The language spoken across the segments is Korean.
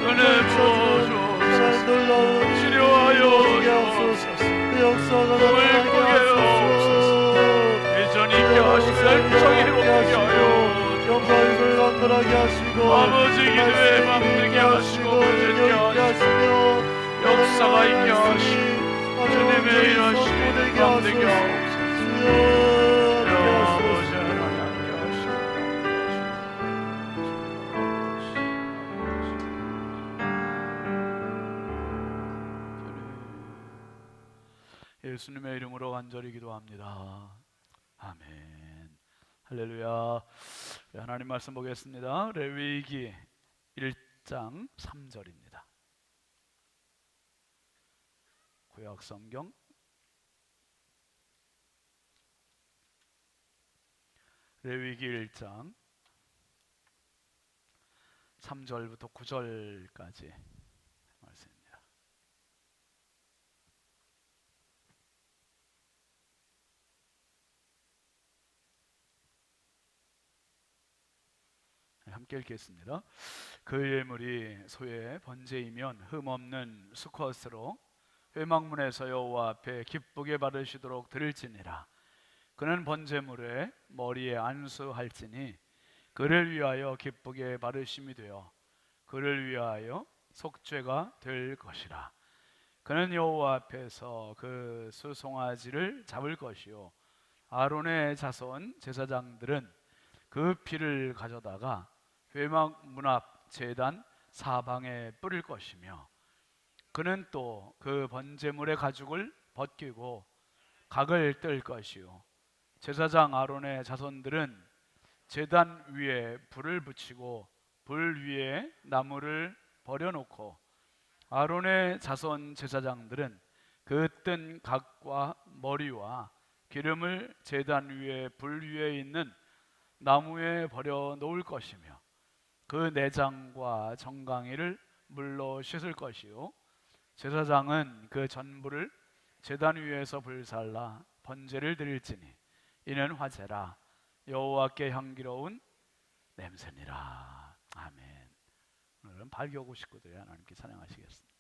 은혜 부어주옵소서. 치료하여 주옵소서. 불쁘게 하옵소서. 예전히 있게 하시고 열정이 회복되게 하여 영광을 남들하게 하시고 아버지 기도에 맘들게 하시고 부르게 하시고 역사가 있게 하시고 주님의 일하시기를 맘들게 하옵소서. 아버지 하나님 함께 하시고 예수님의 이름으로 간절히 기도합니다. 아멘. 할렐루야. 하나님 말씀 보겠습니다. 레위기 1장 3절입니다. 구약 성경 레위기 1장 3절부터 9절까지 말씀입니다. 함께 읽겠습니다. 그 예물이 소의 번제이면 흠없는 수컷으로 회막문에서 여호와 앞에 기쁘게 바르시도록 드릴지니라. 그는 번제물에 머리에 안수할지니 그를 위하여 기쁘게 바르심이 되어 그를 위하여 속죄가 될 것이라. 그는 여호와 앞에서 그 수송아지를 잡을 것이요 아론의 자손 제사장들은 그 피를 가져다가 회막 문 앞 제단 사방에 뿌릴 것이며 그는 또 그 번제물의 가죽을 벗기고 각을 뜰 것이요 제사장 아론의 자손들은 제단 위에 불을 붙이고 불 위에 나무를 버려놓고 아론의 자손 제사장들은 그 뜬 각과 머리와 기름을 제단 위에 불 위에 있는 나무에 버려 놓을 것이며 그 내장과 정강이를 물로 씻을 것이요 제사장은 그 전부를 제단 위에서 불살라 번제를 드릴지니 이는 화제라 여호와께 향기로운 냄새니라. 아멘. 오늘은 발교하고 식구들이 하나님께 찬양하시겠습니다.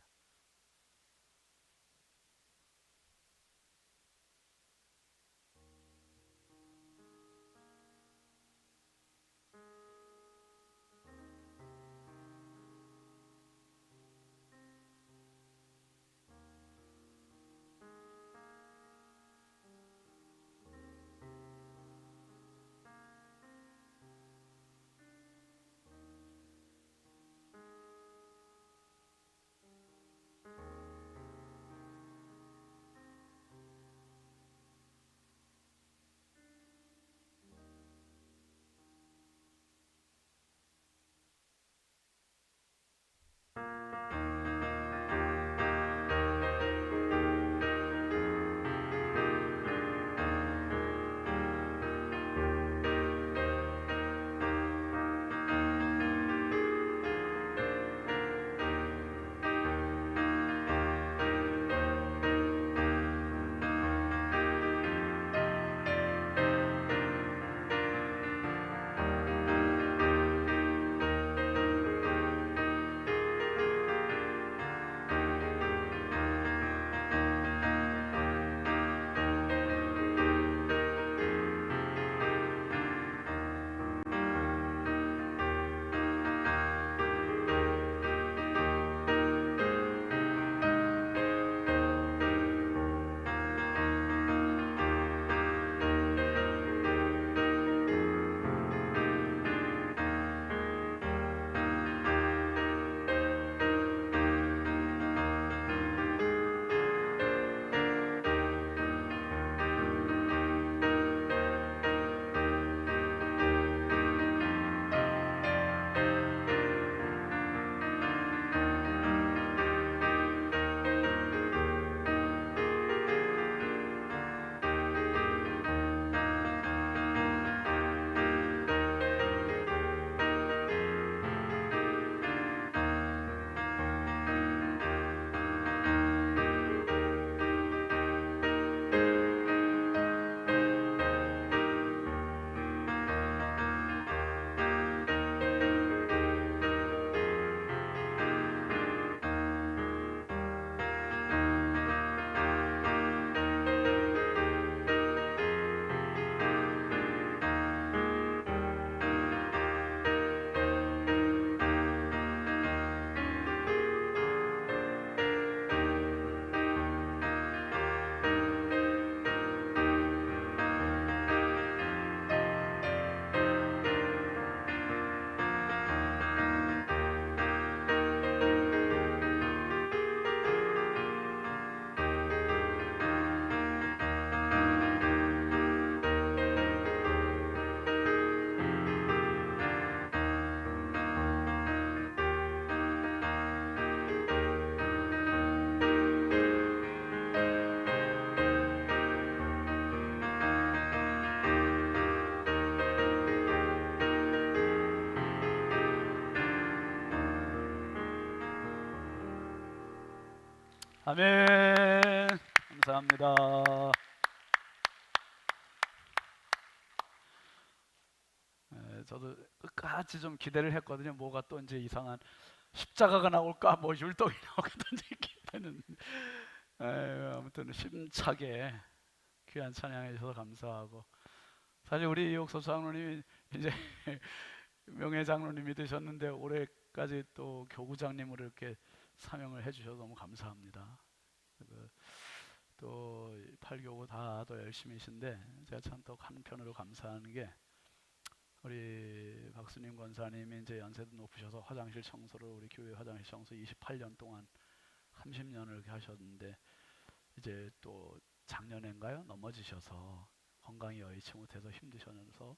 아멘. 감사합니다. 저도 끝까지 좀 기대를 했거든요. 뭐가 또 이제 이상한 십자가가 나올까, 뭐 율동이 나오겠던지 기대는. 아무튼 힘차게 귀한 찬양해 주셔서 감사하고, 사실 우리 이옥서 장로님이 이제 명예 장로님이 되셨는데 올해까지 또 교구장님으로 이렇게 사명을 해주셔서 너무 감사합니다. 또 8교구 다도 열심히신데 제가 참 또 한편으로 감사하는 게 우리 박수님 권사님이 이제 연세도 높으셔서 화장실 청소를, 우리 교회 화장실 청소 28년 동안 30년을 이렇게 하셨는데 이제 또 작년인가요? 넘어지셔서 건강이 여의치 못해서 힘드셔서,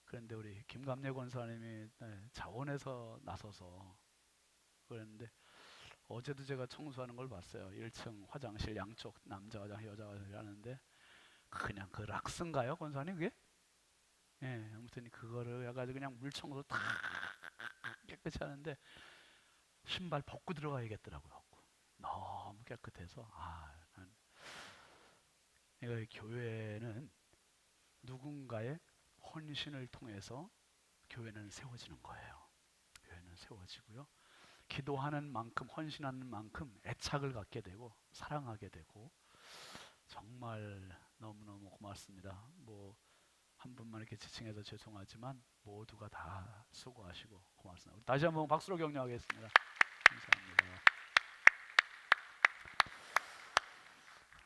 그런데 우리 김감래 권사님이 자원해서 나서서 그랬는데 어제도 제가 청소하는 걸 봤어요. 1층 화장실 양쪽 남자 화장실 여자 화장실 하는데 그냥 그 락스인가요 권사님 그게? 예, 아무튼 그거를 해가지고 그냥 물 청소 다 깨끗이 하는데 신발 벗고 들어가야겠더라고요. 너무 깨끗해서 내가 교회는 누군가의 헌신을 통해서 교회는 세워지는 거예요. 교회는 세워지고요. 기도하는 만큼, 헌신하는 만큼 애착을 갖게 되고 사랑하게 되고, 정말 너무너무 고맙습니다. 뭐 한 분만 이렇게 지칭해서 죄송하지만 모두가 다 수고하시고 고맙습니다. 다시 한번 박수로 격려하겠습니다.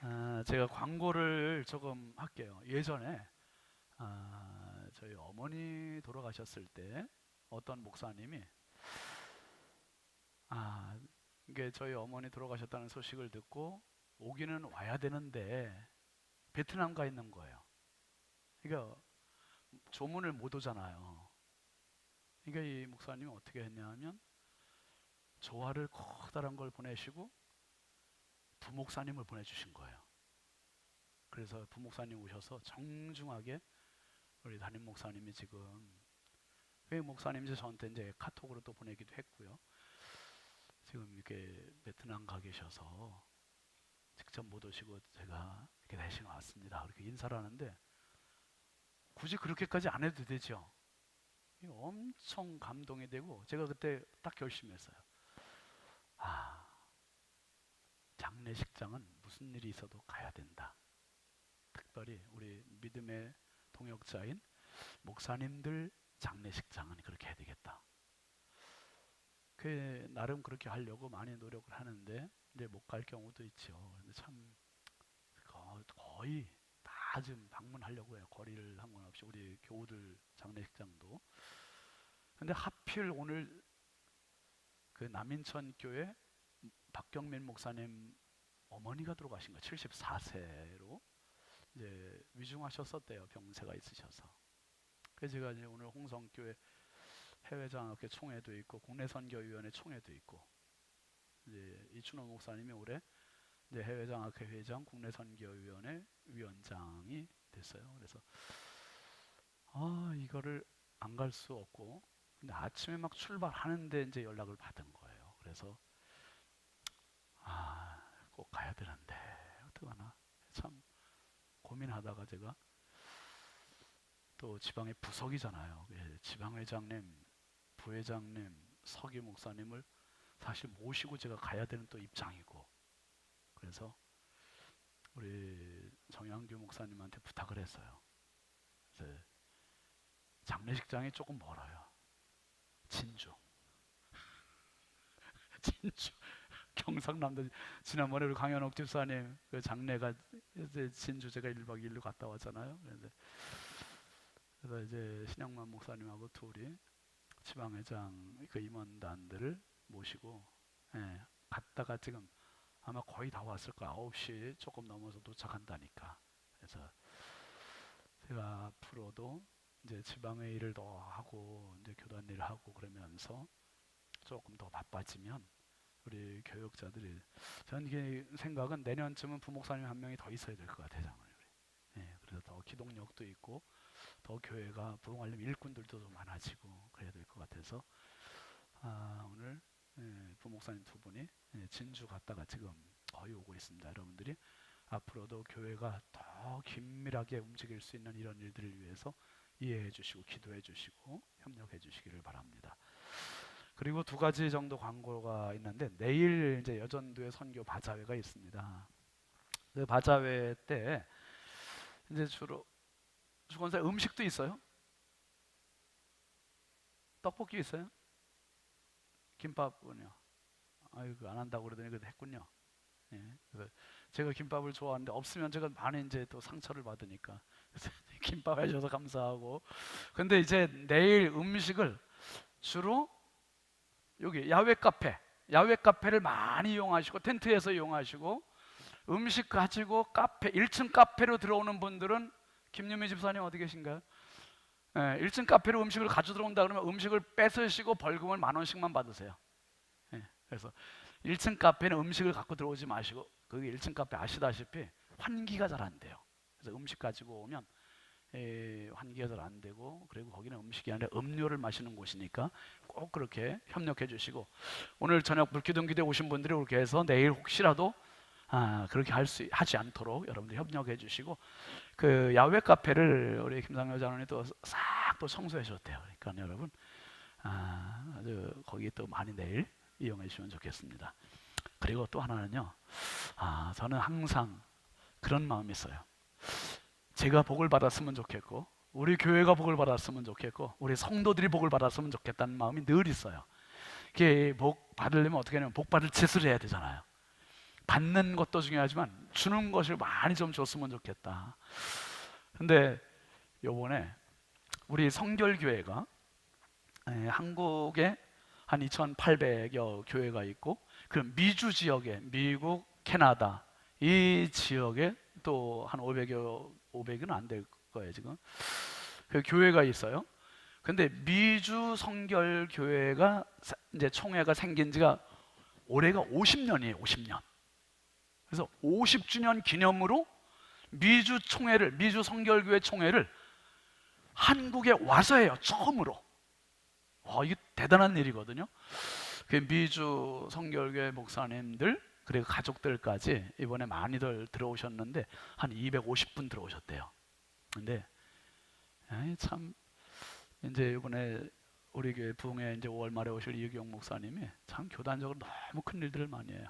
감사합니다. 제가 광고를 조금 할게요. 예전에 저희 어머니 돌아가셨을 때 어떤 목사님이 이게 저희 어머니 돌아가셨다는 소식을 듣고 오기는 와야 되는데 베트남 가 있는 거예요. 그러니까 조문을 못 오잖아요. 그러니까 이 목사님이 어떻게 했냐면 조화를 커다란 걸 보내시고 부목사님을 보내주신 거예요. 그래서 부목사님 오셔서 정중하게 우리 담임 목사님이 지금, 그 목사님이 저한테 이제 카톡으로 또 보내기도 했고요. 지금 이렇게 베트남 가 계셔서 직접 못 오시고 제가 이렇게 대신 왔습니다. 그렇게 인사를 하는데 굳이 그렇게까지 안 해도 되죠. 엄청 감동이 되고 제가 그때 딱 결심했어요. 장례식장은 무슨 일이 있어도 가야 된다. 특별히 우리 믿음의 동역자인 목사님들 장례식장은 그렇게 해야 되겠다. 그 나름 그렇게 하려고 많이 노력을 하는데 이제 못 갈 경우도 있죠. 근데 참 거의 다 지금 방문하려고 해요. 거리를 상관없이 우리 교우들 장례식장도. 근데 하필 오늘 그 남인천 교회 박경민 목사님 어머니가 돌아가신 거예요. 74세로 이제 위중하셨었대요. 병세가 있으셔서. 그래서 제가 이제 오늘 홍성교회 해외장학회 총회도 있고 국내선교위원회 총회도 있고, 이제 이춘호 목사님이 올해 이제 해외장학회 회장, 국내선교위원회 위원장이 됐어요. 그래서 이거를 안 갈 수 없고, 근데 아침에 막 출발하는데 이제 연락을 받은 거예요. 그래서 꼭 가야 되는데 어떡하나 참 고민하다가 제가 또 지방의 부석이잖아요. 지방회장님, 부회장님, 서기 목사님을 사실 모시고 제가 가야 되는 또 입장이고, 그래서 우리 정양규 목사님한테 부탁을 했어요. 그래서 장례식장이 조금 멀어요. 진주. 진주. 경상남도. 지난번에 우리 강현옥 집사님 그 장례가 진주, 제가 1박 2일로 갔다 왔잖아요. 그래서 이제 신영만 목사님하고 둘이 지방회장 그 임원단들을 모시고 갔다가 지금 아마 거의 다 왔을 거야. 9시 조금 넘어서 도착한다니까. 그래서 제가 앞으로도 이제 지방의 일을 더 하고 이제 교단 일을 하고 그러면서 조금 더 바빠지면 우리 교육자들이, 저는 이게 생각은 내년쯤은 부목사님 한 명이 더 있어야 될 것 같아요, 장로님. 그래서 더 기동력도 있고 더 교회가 부흥하려면 일꾼들도 더 많아지고 그래야 될 것 같아서 오늘 부목사님 두 분이 진주 갔다가 지금 거의 오고 있습니다. 여러분들이 앞으로도 교회가 더 긴밀하게 움직일 수 있는 이런 일들을 위해서 이해해 주시고 기도해 주시고 협력해 주시기를 바랍니다. 그리고 두 가지 정도 광고가 있는데, 내일 이제 여전도의 선교 바자회가 있습니다. 그 바자회 때 이제 주로 주권사 음식도 있어요. 떡볶이 있어요. 김밥은요. 아이고 안 한다고 그러더니 그래도 했군요. 예. 그래서 제가 김밥을 좋아하는데 없으면 제가 많이 이제 또 상처를 받으니까 그래서 김밥 해줘서 감사하고. 근데 이제 내일 음식을 주로 여기 야외 카페를 많이 이용하시고 텐트에서 이용하시고, 음식 가지고 카페 1층 카페로 들어오는 분들은 김유미 집사님 어디 계신가요? 예, 1층 카페로 음식을 가져 들어온다 그러면 음식을 뺏으시고 벌금을 10,000원씩만 받으세요. 예, 그래서 1층 카페는 음식을 갖고 들어오지 마시고, 거기 1층 카페 아시다시피 환기가 잘 안 돼요. 그래서 음식 가지고 오면 환기가 잘 안 되고, 그리고 거기는 음식이 아니라 음료를 마시는 곳이니까 꼭 그렇게 협력해 주시고, 오늘 저녁 불기둥 기대 오신 분들이 그렇게 해서 내일 혹시라도 그렇게 하지 않도록 여러분들 협력해 주시고, 그 야외 카페를 우리 김상효 장로님 또 싹 또 청소해 주셨대요. 그러니까 여러분 아주 거기 또 많이 내일 이용해 주시면 좋겠습니다. 그리고 또 하나는요, 저는 항상 그런 마음이 있어요. 제가 복을 받았으면 좋겠고, 우리 교회가 복을 받았으면 좋겠고, 우리 성도들이 복을 받았으면 좋겠다는 마음이 늘 있어요. 이게 복 받으려면 어떻게 하냐면 복 받을 짓을 해야 되잖아요. 받는 것도 중요하지만 주는 것을 많이 좀 줬으면 좋겠다. 근데 요번에 우리 성결교회가 한국에 한 2,800여 교회가 있고, 그럼 미주 지역에, 미국, 캐나다 이 지역에 또 한 500은 안 될 거예요 지금. 그 교회가 있어요. 근데 미주 성결교회가 이제 총회가 생긴 지가 올해가 50년이에요 50년. 그래서 50주년 기념으로 미주 성결교회 총회를 한국에 와서 해요 처음으로. 이게 대단한 일이거든요. 그 미주 성결교회 목사님들 그리고 가족들까지 이번에 많이들 들어오셨는데 한 250분 들어오셨대요. 근데 참 이제 이번에 우리 교회 부흥회 이제 5월 말에 오실 이규영 목사님이 참 교단적으로 너무 큰 일들을 많이 해요.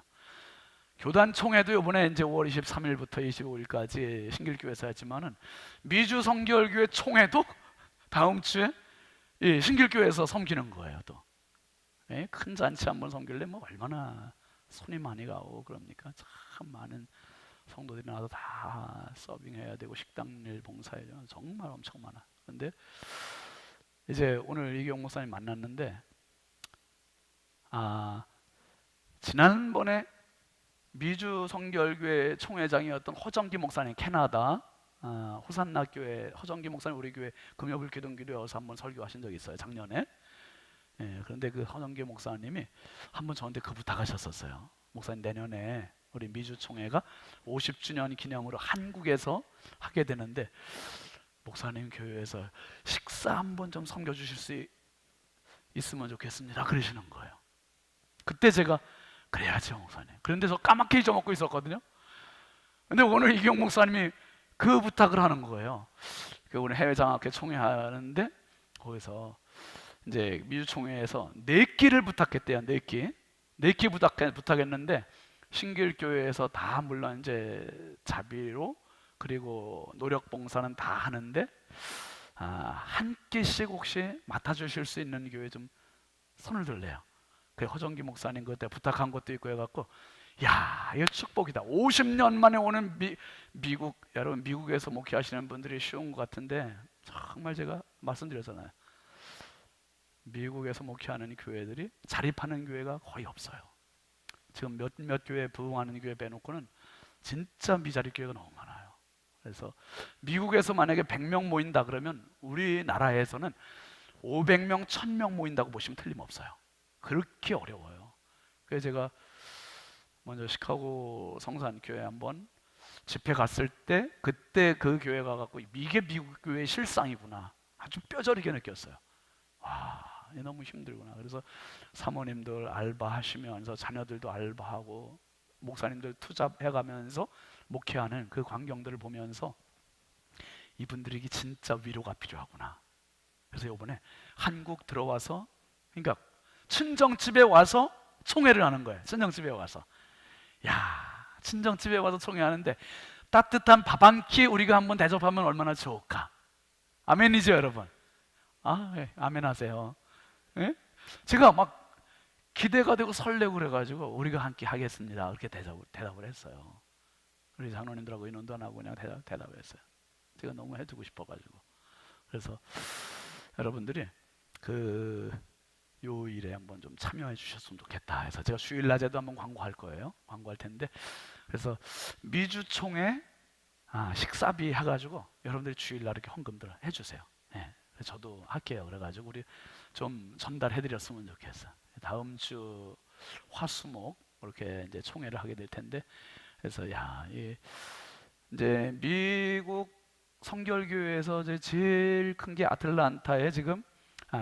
교단 총회도 이번에 이제 5월 23일부터 25일까지 신길교회에서 했지만은, 미주 성결교회 총회도 다음 주에 신길교회에서 섬기는 거예요. 또 큰 잔치 한번 섬기려면 뭐 얼마나 손이 많이 가고 그럽니까? 참 많은 성도들이 나와서 다 서빙해야 되고 식당일 봉사해야 되고 정말 엄청 많아. 근데 이제 오늘 이규영 목사님 만났는데 지난번에 미주 성결교회 총회장이었던 허정기 목사님, 캐나다 호산나 교회 허정기 목사님 우리 교회 금요일 기둥기도에 와서 한번 설교하신 적이 있어요 작년에. 그런데 그 허정기 목사님이 한번 저한테 그 부탁하셨었어요. 목사님 내년에 우리 미주 총회가 50주년 기념으로 한국에서 하게 되는데 목사님 교회에서 식사 한번 좀 섬겨주실 수 있으면 좋겠습니다 그러시는 거예요. 그때 제가 그래야죠 목사님. 그런데 저 까맣게 잊어먹고 있었거든요. 근데 오늘 이경 목사님이 그 부탁을 하는 거예요. 그 오늘 해외 장학회 총회 하는데 거기서 이제 미주 총회에서 4끼를 부탁했대요. 4끼 부탁했는데 신길교회에서 다 물론 이제 자비로 그리고 노력 봉사는 다 하는데 한 끼씩 혹시 맡아주실 수 있는 교회 좀 손을 들래요. 그 허정기 목사님 그때 부탁한 것도 있고 해갖고, 야 이거 축복이다. 50년 만에 오는 미국, 여러분 미국에서 목회하시는 분들이 쉬운 것 같은데 정말 제가 말씀드렸잖아요. 미국에서 목회하는 교회들이 자립하는 교회가 거의 없어요. 지금 몇몇 교회 부흥하는 교회 빼놓고는 진짜 미자립 교회가 너무 많아요. 그래서 미국에서 만약에 100명 모인다 그러면 우리나라에서는 500명, 1000명 모인다고 보시면 틀림없어요. 그렇게 어려워요. 그래서 제가 먼저 시카고 성산교회 한번 집회 갔을 때 그때 그 교회 가갖고 이게 미국 교회의 실상이구나 아주 뼈저리게 느꼈어요. 너무 힘들구나. 그래서 사모님들 알바하시면서 자녀들도 알바하고 목사님들 투잡해가면서 목회하는 그 광경들을 보면서 이분들에게 진짜 위로가 필요하구나. 그래서 이번에 한국 들어와서, 그러니까 친정집에 와서 총회를 하는 거예요. 친정집에 와서. 야, 친정집에 와서 총회하는데 따뜻한 밥 한 끼 우리가 한번 대접하면 얼마나 좋을까. 아멘이죠, 여러분? 아, 네, 아멘 하세요. 네? 제가 막 기대가 되고 설레고 그래가지고 우리가 한 끼 하겠습니다. 그렇게 대답을 했어요. 우리 장로님들하고 인원도 안 하고 그냥 대답을 했어요. 제가 너무 해주고 싶어가지고. 그래서 여러분들이 그 요 일에 한번 좀 참여해 주셨으면 좋겠다 해서 제가 주일 낮에도 한번 광고할 거예요. 광고할 텐데, 그래서 미주총회 식사비 해가지고 여러분들이 주일날 이렇게 헌금들 해주세요. 네, 저도 할게요. 그래가지고 우리 좀 전달해드렸으면 좋겠어. 다음 주 화수목 이렇게 이제 총회를 하게 될 텐데, 그래서 이제 미국 성결교회에서 이제 제일 큰 게 아틀란타에 지금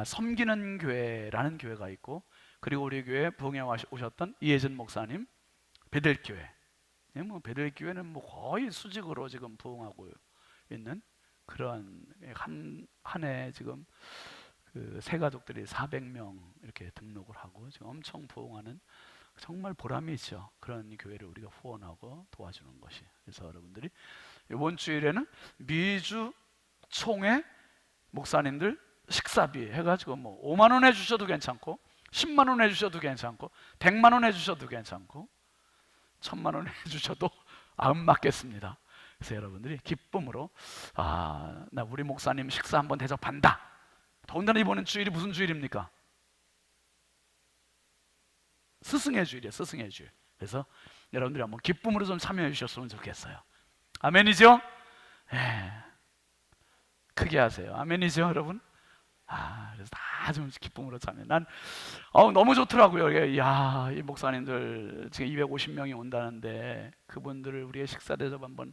섬기는 교회라는 교회가 있고, 그리고 우리 교회 부흥에 오셨던 이혜진 목사님 베델교회. 뭐 베델교회는 뭐 거의 수직으로 지금 부흥하고 있는 그런 한 해 지금 그 새 가족들이 400명 이렇게 등록을 하고 지금 엄청 부흥하는 정말 보람이 있죠. 그런 교회를 우리가 후원하고 도와주는 것이. 그래서 여러분들이 이번 주일에는 미주 총회 목사님들 식사비 해가지고 뭐 5만 원 해주셔도 괜찮고 10만 원 해주셔도 괜찮고 100만 원 해주셔도 괜찮고 1000만 원 해주셔도 안 맞겠습니다. 그래서 여러분들이 기쁨으로 나 우리 목사님 식사 한번 대접한다. 더군다나 이번엔 주일이 무슨 주일입니까? 스승의 주일이에요. 스승의 주일. 그래서 여러분들이 한번 기쁨으로 좀 참여해 주셨으면 좋겠어요. 아멘이죠? 예. 크게 하세요. 아멘이죠, 여러분? 그래서 다 좀 기쁨으로 참여. 난 너무 좋더라고요. 이 목사님들 지금 250명이 온다는데 그분들을 우리의 식사 대접 한번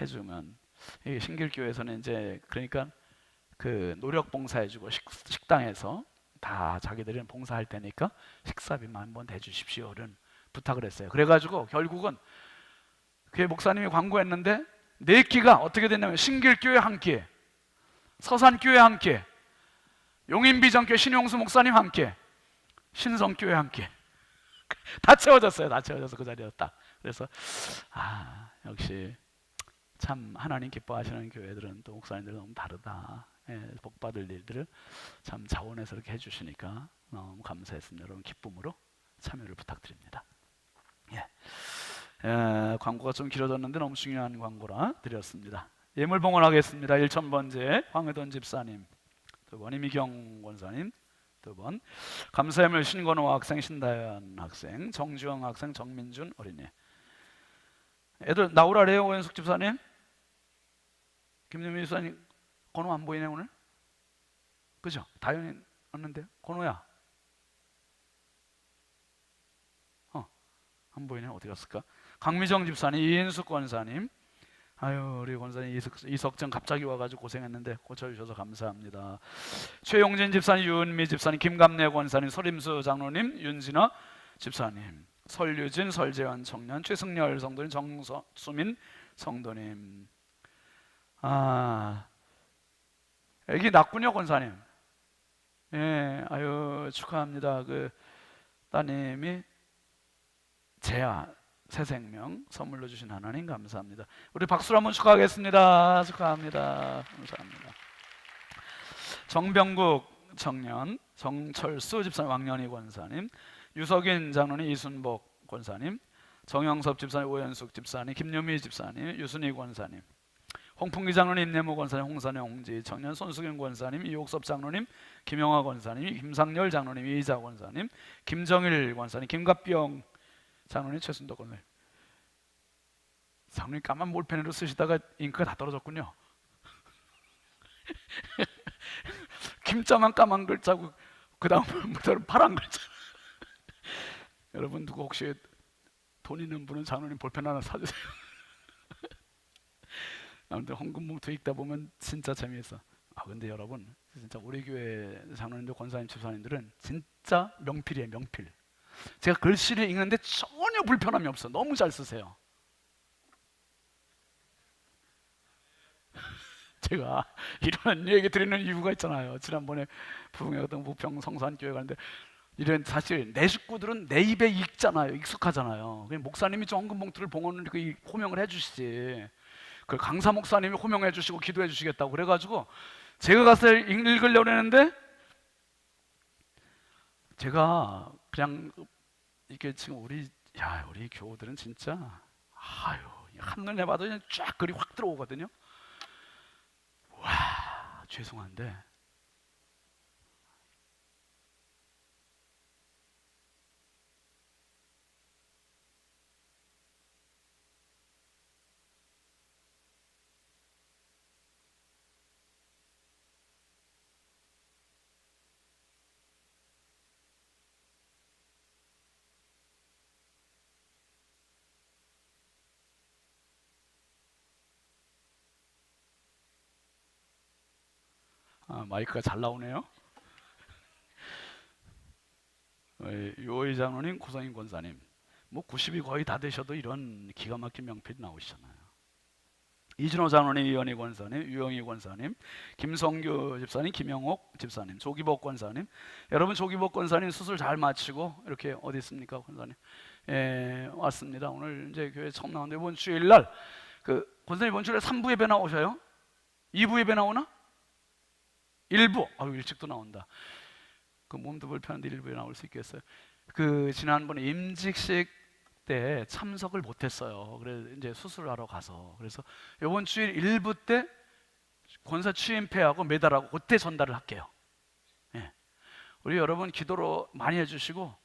해주면, 신길교회에서는 이제 그러니까 그 노력 봉사해주고 식당에서 다 자기들은 봉사할 테니까 식사비만 한번 대주십시오 이런 부탁을 했어요. 그래가지고 결국은 그 목사님이 광고했는데 4끼가 어떻게 됐냐면 신길교회 한 끼, 서산교회 한 끼, 용인비전교회 신용수 목사님 한 끼, 신성교회 한 끼. 다 채워졌어요. 다 채워져서 그 자리에 딱. 그래서 역시 참 하나님 기뻐하시는 교회들은 또 목사님들은 너무 다르다. 복 받을 일들을 참 자원해서 이렇게 해주시니까 너무 감사했습니다. 여러분 기쁨으로 참여를 부탁드립니다. 광고가 좀 길어졌는데 너무 중요한 광고라 드렸습니다. 예물 봉헌하겠습니다. 1000번째 황의돈 집사님, 2번 이미경 권사님, 2번 감사예물 신건호 학생, 신다현 학생, 정주영 학생, 정민준 어린이. 애들 나오라래요. 오현숙 집사님, 김유미 집사님. 건호 안 보이네 오늘? 그죠? 다현이 왔는데 건호야. 안 보이네. 어디 갔을까? 강미정 집사님, 이인숙 권사님. 우리 권사님 이석정 갑자기 와가지고 고생했는데 고쳐주셔서 감사합니다. 최용진 집사님, 유은미 집사님, 김감래 권사님, 서림수 장로님, 윤진아 집사님, 설유진, 설재환 청년, 최승열 성도님, 정수민 성도님. 애기 낳군요, 권사님. 축하합니다. 그 따님이 재아 새 생명 선물로 주신 하나님 감사합니다. 우리 박수로 한번 축하하겠습니다. 축하합니다. 감사합니다. 정병국 청년, 정철수 집사님, 왕년희 권사님, 유석인 장로님, 이순복 권사님, 정영섭 집사님, 오현숙 집사님, 김유미 집사님, 유순희 권사님, 홍풍기 장로님, 임내모 권사님, 홍산영 홍지 청년, 손수경 권사님, 이옥섭 장로님, 김영화 권사님, 김상열 장로님, 이자 권사님, 김정일 권사님, 김갑병 장로님, 최순덕 권사님. 장로님 까만 볼펜으로 쓰시다가 잉크가 다 떨어졌군요. 김자만 까만 글자고 그 다음부터는 파란 글자. 여러분 누구 혹시 돈 있는 분은 장로님 볼펜 하나 사주세요. 아무튼 헌금 봉투 읽다 보면 진짜 재미있어. 근데 여러분 진짜 우리 교회 장로님들, 권사님, 집사님들은 진짜 명필이에요. 명필. 제가 글씨를 읽는데 전혀 불편함이 없어. 너무 잘 쓰세요. 제가 이런 얘기 드리는 이유가 있잖아요. 지난번에 부흥회 같은 부평 성산교회 가는데 이런 사실 내 식구들은 내 입에 읽잖아요. 익숙하잖아요. 그냥 목사님이 저 헌금 봉투를 봉헌을 이렇게 호명을 해주시지. 그 강사 목사님이 호명해 주시고 기도해 주시겠다고 그래가지고 제가 가서 읽으려고 했는데 제가 그냥 이게 지금 우리 교우들은 진짜 한눈에 봐도 그냥 쫙 글이 확 들어오거든요. 와, 죄송한데 마이크가 잘 나오네요. 요의 장로님, 고성인 권사님, 뭐 90이 거의 다 되셔도 이런 기가 막힌 명필이 나오시잖아요. 이진호 장로님, 이현희 권사님, 유영희 권사님, 김성규 집사님, 김영옥 집사님, 조기복 권사님. 여러분 조기복 권사님 수술 잘 마치고 이렇게 어디 있습니까, 권사님? 왔습니다. 오늘 이제 교회 처음 나왔는데 이번 주일날 그 권사님 이번 주일에 3부 예배 나오셔요? 2부 예배 나오나? 1부. 일찍도 나온다. 그 몸도 불편한데 1부에 나올 수 있겠어요? 그 지난번에 임직식 때 참석을 못했어요. 그래서 이제 수술하러 가서 그래서 이번 주일 1부 때 권사 취임패하고 메달하고 그때 전달을 할게요. 예. 우리 여러분 기도로 많이 해주시고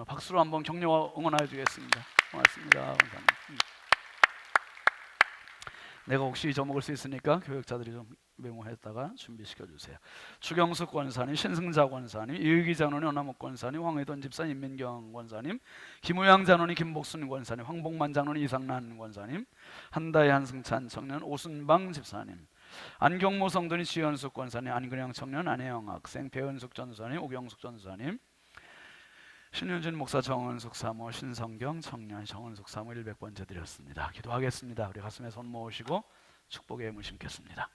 박수로 한번 격려와 응원해 주겠습니다. 고맙습니다, 권사님. 내가 혹시 잊어먹을 수 있으니까 교역자들이 좀 메모했다가 준비시켜 주세요. 추경숙 권사님, 신승자 권사님, 이의기 장로님, 원화목 권사님, 황의돈 집사님, 임민경 권사님, 김우양 장로님, 김복순 권사님, 황복만 장로님, 이상란 권사님, 한다혜 한승찬 청년, 오순방 집사님, 안경모 성도님, 지현숙 권사님, 안근영 청년, 안혜영 학생, 배은숙 전사님, 오경숙 전사님, 신윤진 목사, 정은숙 사모, 신성경 청년, 정은숙 사모 100번째 드렸습니다. 기도하겠습니다. 우리 가슴에 손 모으시고 축복의 힘을 심겠습니다.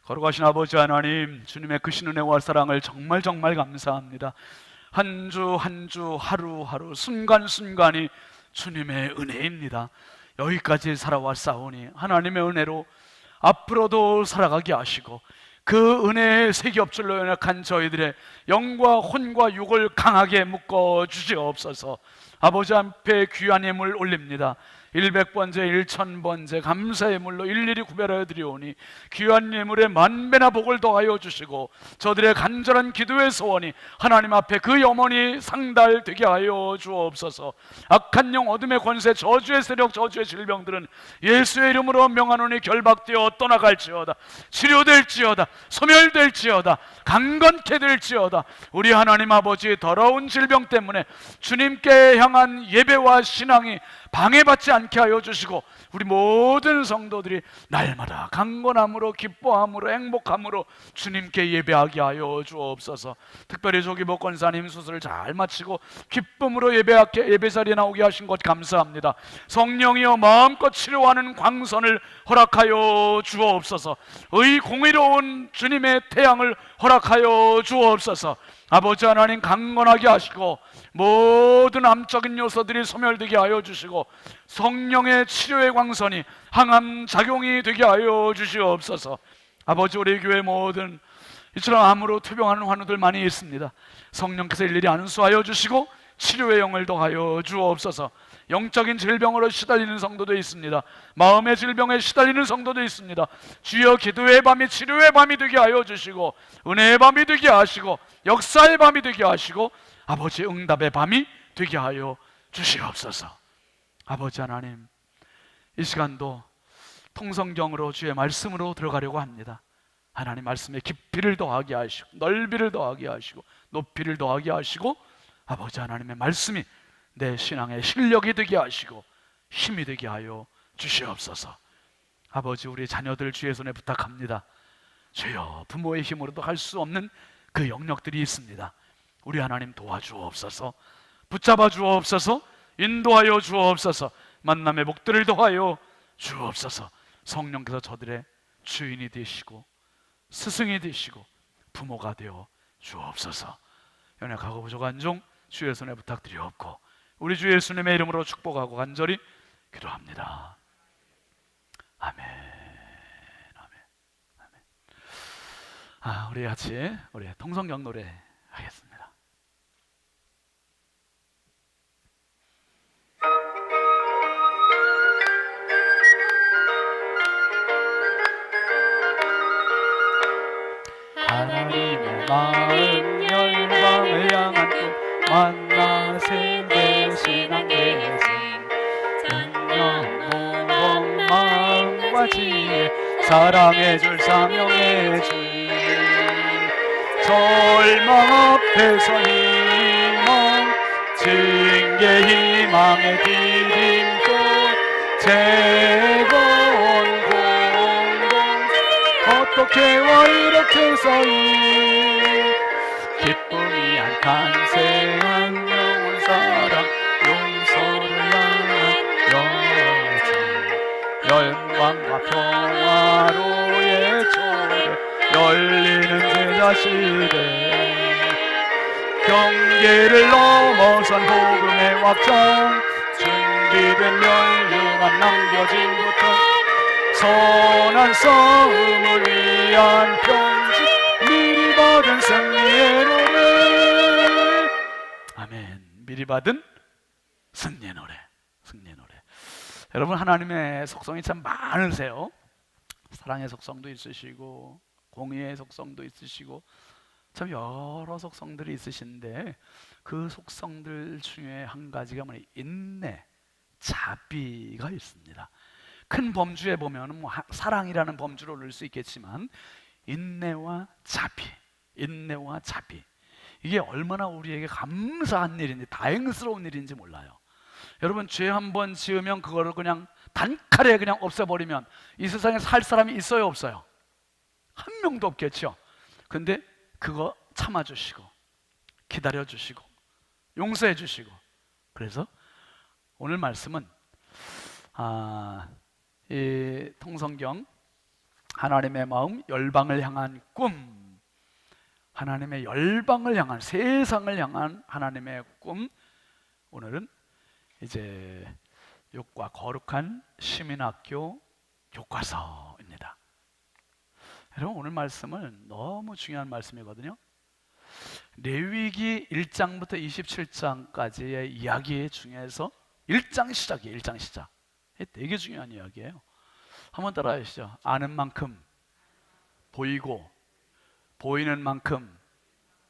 거룩하신 아버지 하나님, 주님의 크신 은혜와 사랑을 정말 감사합니다. 한 주 한 주 하루하루 순간순간이 주님의 은혜입니다. 여기까지 살아왔사오니 하나님의 은혜로 앞으로도 살아가게 하시고 그 은혜의 세겹줄로 연약한 저희들의 영과 혼과 육을 강하게 묶어 주시옵소서. 아버지 앞에 귀한 예물 올립니다. 100번째 1000번째 감사의 물로 일일이 구별하여 드리오니 귀한 예물에 만배나 복을 더하여 주시고 저들의 간절한 기도의 소원이 하나님 앞에 그 염원이 상달되게 하여 주옵소서. 악한 영, 어둠의 권세, 저주의 세력, 저주의 질병들은 예수의 이름으로 명하노니 결박되어 떠나갈지어다. 치료될지어다. 소멸될지어다. 강건케 될지어다. 우리 하나님 아버지의 더러운 질병 때문에 주님께 향한 예배와 신앙이 방해받지 않게 하여 주시고 우리 모든 성도들이 날마다 강건함으로 기뻐함으로 행복함으로 주님께 예배하게 하여 주옵소서. 특별히 조기복 권사님 수술을 잘 마치고 기쁨으로 예배 자리에 나오게 하신 것 감사합니다. 성령이여 마음껏 치료하는 광선을 허락하여 주옵소서. 공의로운 주님의 태양을 허락하여 주옵소서. 아버지 하나님 강건하게 하시고 모든 암적인 요소들이 소멸되게 하여 주시고 성령의 치료의 광선이 항암 작용이 되게 하여 주시옵소서. 아버지, 우리 교회 모든 이처럼 암으로 투병하는 환우들 많이 있습니다. 성령께서 일일이 안수하여 주시고 치료의 영을 더하여 주옵소서. 영적인 질병으로 시달리는 성도도 있습니다. 마음의 질병에 시달리는 성도도 있습니다. 주여, 기도의 밤이 치료의 밤이 되게 하여 주시고 은혜의 밤이 되게 하시고 역사의 밤이 되게 하시고 아버지 응답의 밤이 되게 하여 주시옵소서. 아버지 하나님, 이 시간도 통성경으로 주의 말씀으로 들어가려고 합니다. 하나님 말씀에 깊이를 더하게 하시고 넓이를 더하게 하시고 높이를 더하게 하시고 아버지 하나님의 말씀이 내 신앙의 실력이 되게 하시고 힘이 되게 하여 주시옵소서. 아버지, 우리 자녀들 주의 손에 부탁합니다. 주여, 부모의 힘으로도 할 수 없는 그 영역들이 있습니다. 우리 하나님 도와주옵소서. 붙잡아 주옵소서. 인도하여 주옵소서. 만남의 복들을 더하여 주옵소서. 성령께서 저들의 주인이 되시고 스승이 되시고 부모가 되어 주옵소서. 연약하고 부족한 종 주의 손에 부탁드리옵고 우리 주 예수님의 이름으로 축복하고 간절히 기도합니다. 아멘. 아멘. 아멘. 우리 같이 우리 통성경 노래 하겠습니다. 하나님의 마음 열방을 향한 꿈 만나세 대신한 계신 전영 모범 마음과 지혜 사랑해 줄 사명의 주인 절망 앞에서 희망 징계 희망의 디딤돌 즐거운 어떻게 와 이렇게 서이 기쁨이 한 탄생한 영원 사랑 용서를 향한 여정 영광과 평화로의 초대 열리는 제자시대 경계를 넘어선 복음의 확장 준비된 멸류관 남겨진 부터 선한 싸움을 위한 편지 미리 받은 승리의 노래 아멘. 미리 받은 승리의 노래 승리의 노래. 여러분 하나님의 속성이 참 많으세요. 사랑의 속성도 있으시고 공의의 속성도 있으시고 참 여러 속성들이 있으신데 그 속성들 중에 한 가지가 뭐냐 인내 자비가 있습니다. 큰 범주에 보면 뭐 사랑이라는 범주로 넣을 수 있겠지만 인내와 자비, 인내와 자비 이게 얼마나 우리에게 감사한 일인지 다행스러운 일인지 몰라요. 여러분 죄 한 번 지으면 그거를 그냥 단칼에 그냥 없애버리면 이 세상에 살 사람이 있어요 없어요? 한 명도 없겠죠. 근데 그거 참아주시고 기다려주시고 용서해주시고 그래서 오늘 말씀은 이 통성경 하나님의 마음 열방을 향한 꿈 하나님의 열방을 향한 세상을 향한 하나님의 꿈 오늘은 이제 육과 거룩한 시민학교 교과서입니다. 여러분 오늘 말씀은 너무 중요한 말씀이거든요. 레위기 1장부터 27장까지의 이야기 중에서 1장 시작이에요. 1장 시작 되게 중요한 이야기예요. 한번 따라 하시죠. 아는 만큼 보이고 보이는 만큼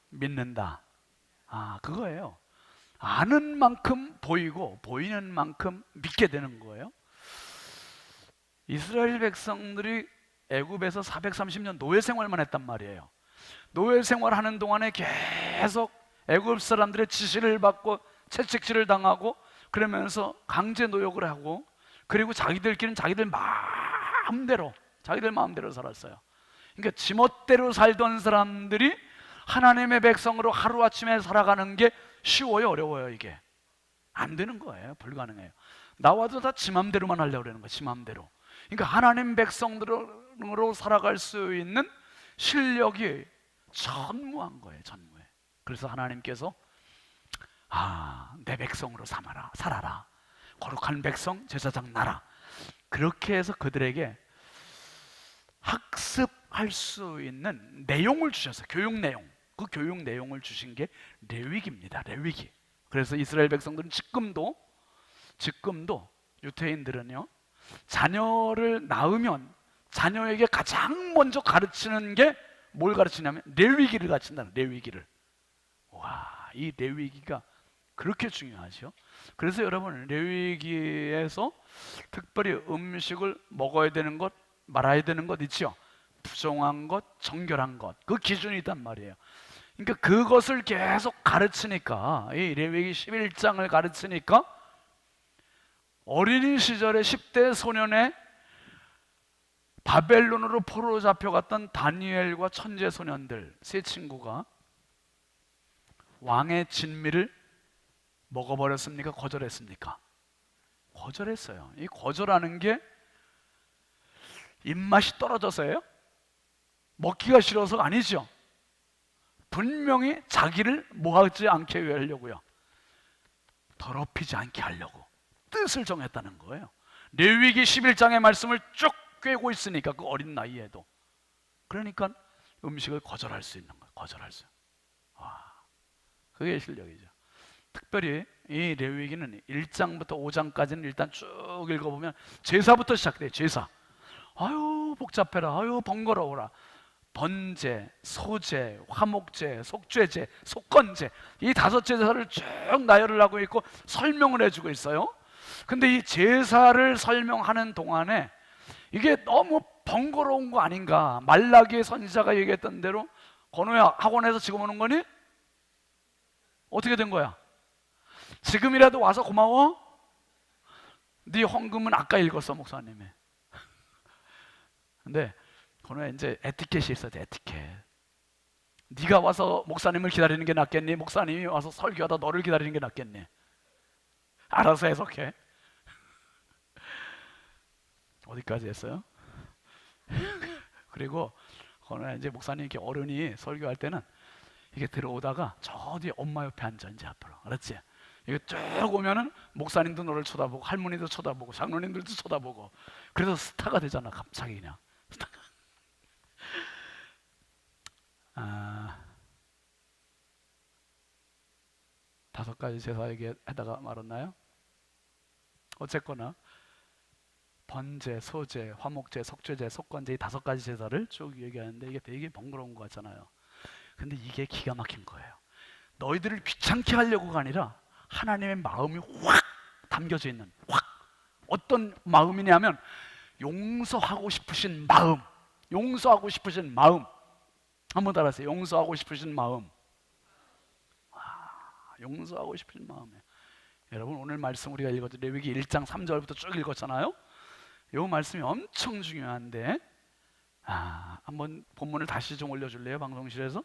믿는다. 그거예요. 아는 만큼 보이고 보이는 만큼 믿게 되는 거예요. 이스라엘 백성들이 애굽에서 430년 노예 생활만 했단 말이에요. 노예 생활하는 동안에 계속 애굽 사람들의 지시를 받고 채찍질을 당하고 그러면서 강제 노역을 하고 그리고 자기들끼리는 자기들 마음대로 살았어요. 그러니까 지멋대로 살던 사람들이 하나님의 백성으로 하루아침에 살아가는 게 쉬워요 어려워요? 이게 안 되는 거예요. 불가능해요. 나와도 다 지 맘대로만 하려고 그러는 거예요. 지 맘대로. 그러니까 하나님 백성으로 살아갈 수 있는 실력이 전무한 거예요. 전무해. 그래서 하나님께서 내 백성으로 살아라. 거룩한 백성 제사장 나라. 그렇게 해서 그들에게 학습할 수 있는 내용을 주셔서 교육 내용, 그 교육 내용을 주신 게 레위기입니다. 레위기. 그래서 이스라엘 백성들은 지금도 유태인들은요 자녀를 낳으면 자녀에게 가장 먼저 가르치는 게 뭘 가르치냐면 레위기를 가르친다는 레위기를. 와, 이 레위기가 그렇게 중요하죠. 그래서 여러분 레위기에서 특별히 음식을 먹어야 되는 것 말아야 되는 것 있죠. 부정한 것, 정결한 것, 그 기준이 있단 말이에요. 그러니까 그것을 계속 가르치니까 이 레위기 11장을 가르치니까 어린이 시절에 10대 소년의 바벨론으로 포로 잡혀갔던 다니엘과 천재 소년들 세 친구가 왕의 진미를 먹어버렸습니까? 거절했습니까? 거절했어요. 이 거절하는 게 입맛이 떨어져서예요? 먹기가 싫어서가 아니죠. 분명히 자기를 뭐하지 않게 하려고요, 더럽히지 않게 하려고 뜻을 정했다는 거예요. 레위기 11장의 말씀을 쭉 꿰고 있으니까, 그 어린 나이에도. 그러니까 음식을 거절할 수 있는 거예요. 거절할 수. 와, 그게 실력이죠. 특별히 이 레위기는 1장부터 5장까지는 일단 쭉 읽어보면 제사부터 시작돼요. 제사. 아유 복잡해라, 아유 번거로워라. 번제, 소제, 화목제, 속죄제, 속건제, 이 5 제사를 쭉 나열을 하고 있고 설명을 해주고 있어요. 근데 이 제사를 설명하는 동안에 이게 너무 번거로운 거 아닌가. 말라기의 선지자가 얘기했던 대로, 건우야 학원에서 지금 오는 거니? 어떻게 된 거야? 지금이라도 와서 고마워? 네 헌금은 아까 읽었어 목사님이. 근데 건우야 이제 에티켓이 있어야 돼. 에티켓. 네가 와서 목사님을 기다리는 게 낫겠니? 목사님이 와서 설교하다 너를 기다리는 게 낫겠니? 알아서 해석해. 어디까지 했어요? 그리고 건우야 이제 목사님 이렇게 어른이 설교할 때는 이게 들어오다가 저 뒤에 엄마 옆에 앉아. 이제 앞으로, 알았지? 이게 쭉 오면은 목사님도 너를 쳐다보고 할머니도 쳐다보고 장로님들도 쳐다보고, 그래서 스타가 되잖아 갑자기 그냥. 스타가. 5가지 제사 얘기하다가 말았나요? 어쨌거나 번제, 소제, 화목제, 속죄제, 속건제, 이 5가지 제사를 쭉 얘기하는데 이게 되게 번거로운 거 같잖아요. 근데 이게 기가 막힌 거예요. 너희들을 귀찮게 하려고가 아니라 하나님의 마음이 확 담겨져 있는, 확, 어떤 마음이냐면 용서하고 싶으신 마음. 용서하고 싶으신 마음. 한번 따라하세요. 용서하고 싶으신 마음. 용서하고 싶으신 마음이에요. 여러분 오늘 말씀 우리가 읽었죠. 레위기 1장 3절부터 쭉 읽었잖아요. 이 말씀이 엄청 중요한데, 한번 본문을 다시 좀 올려줄래요? 방송실에서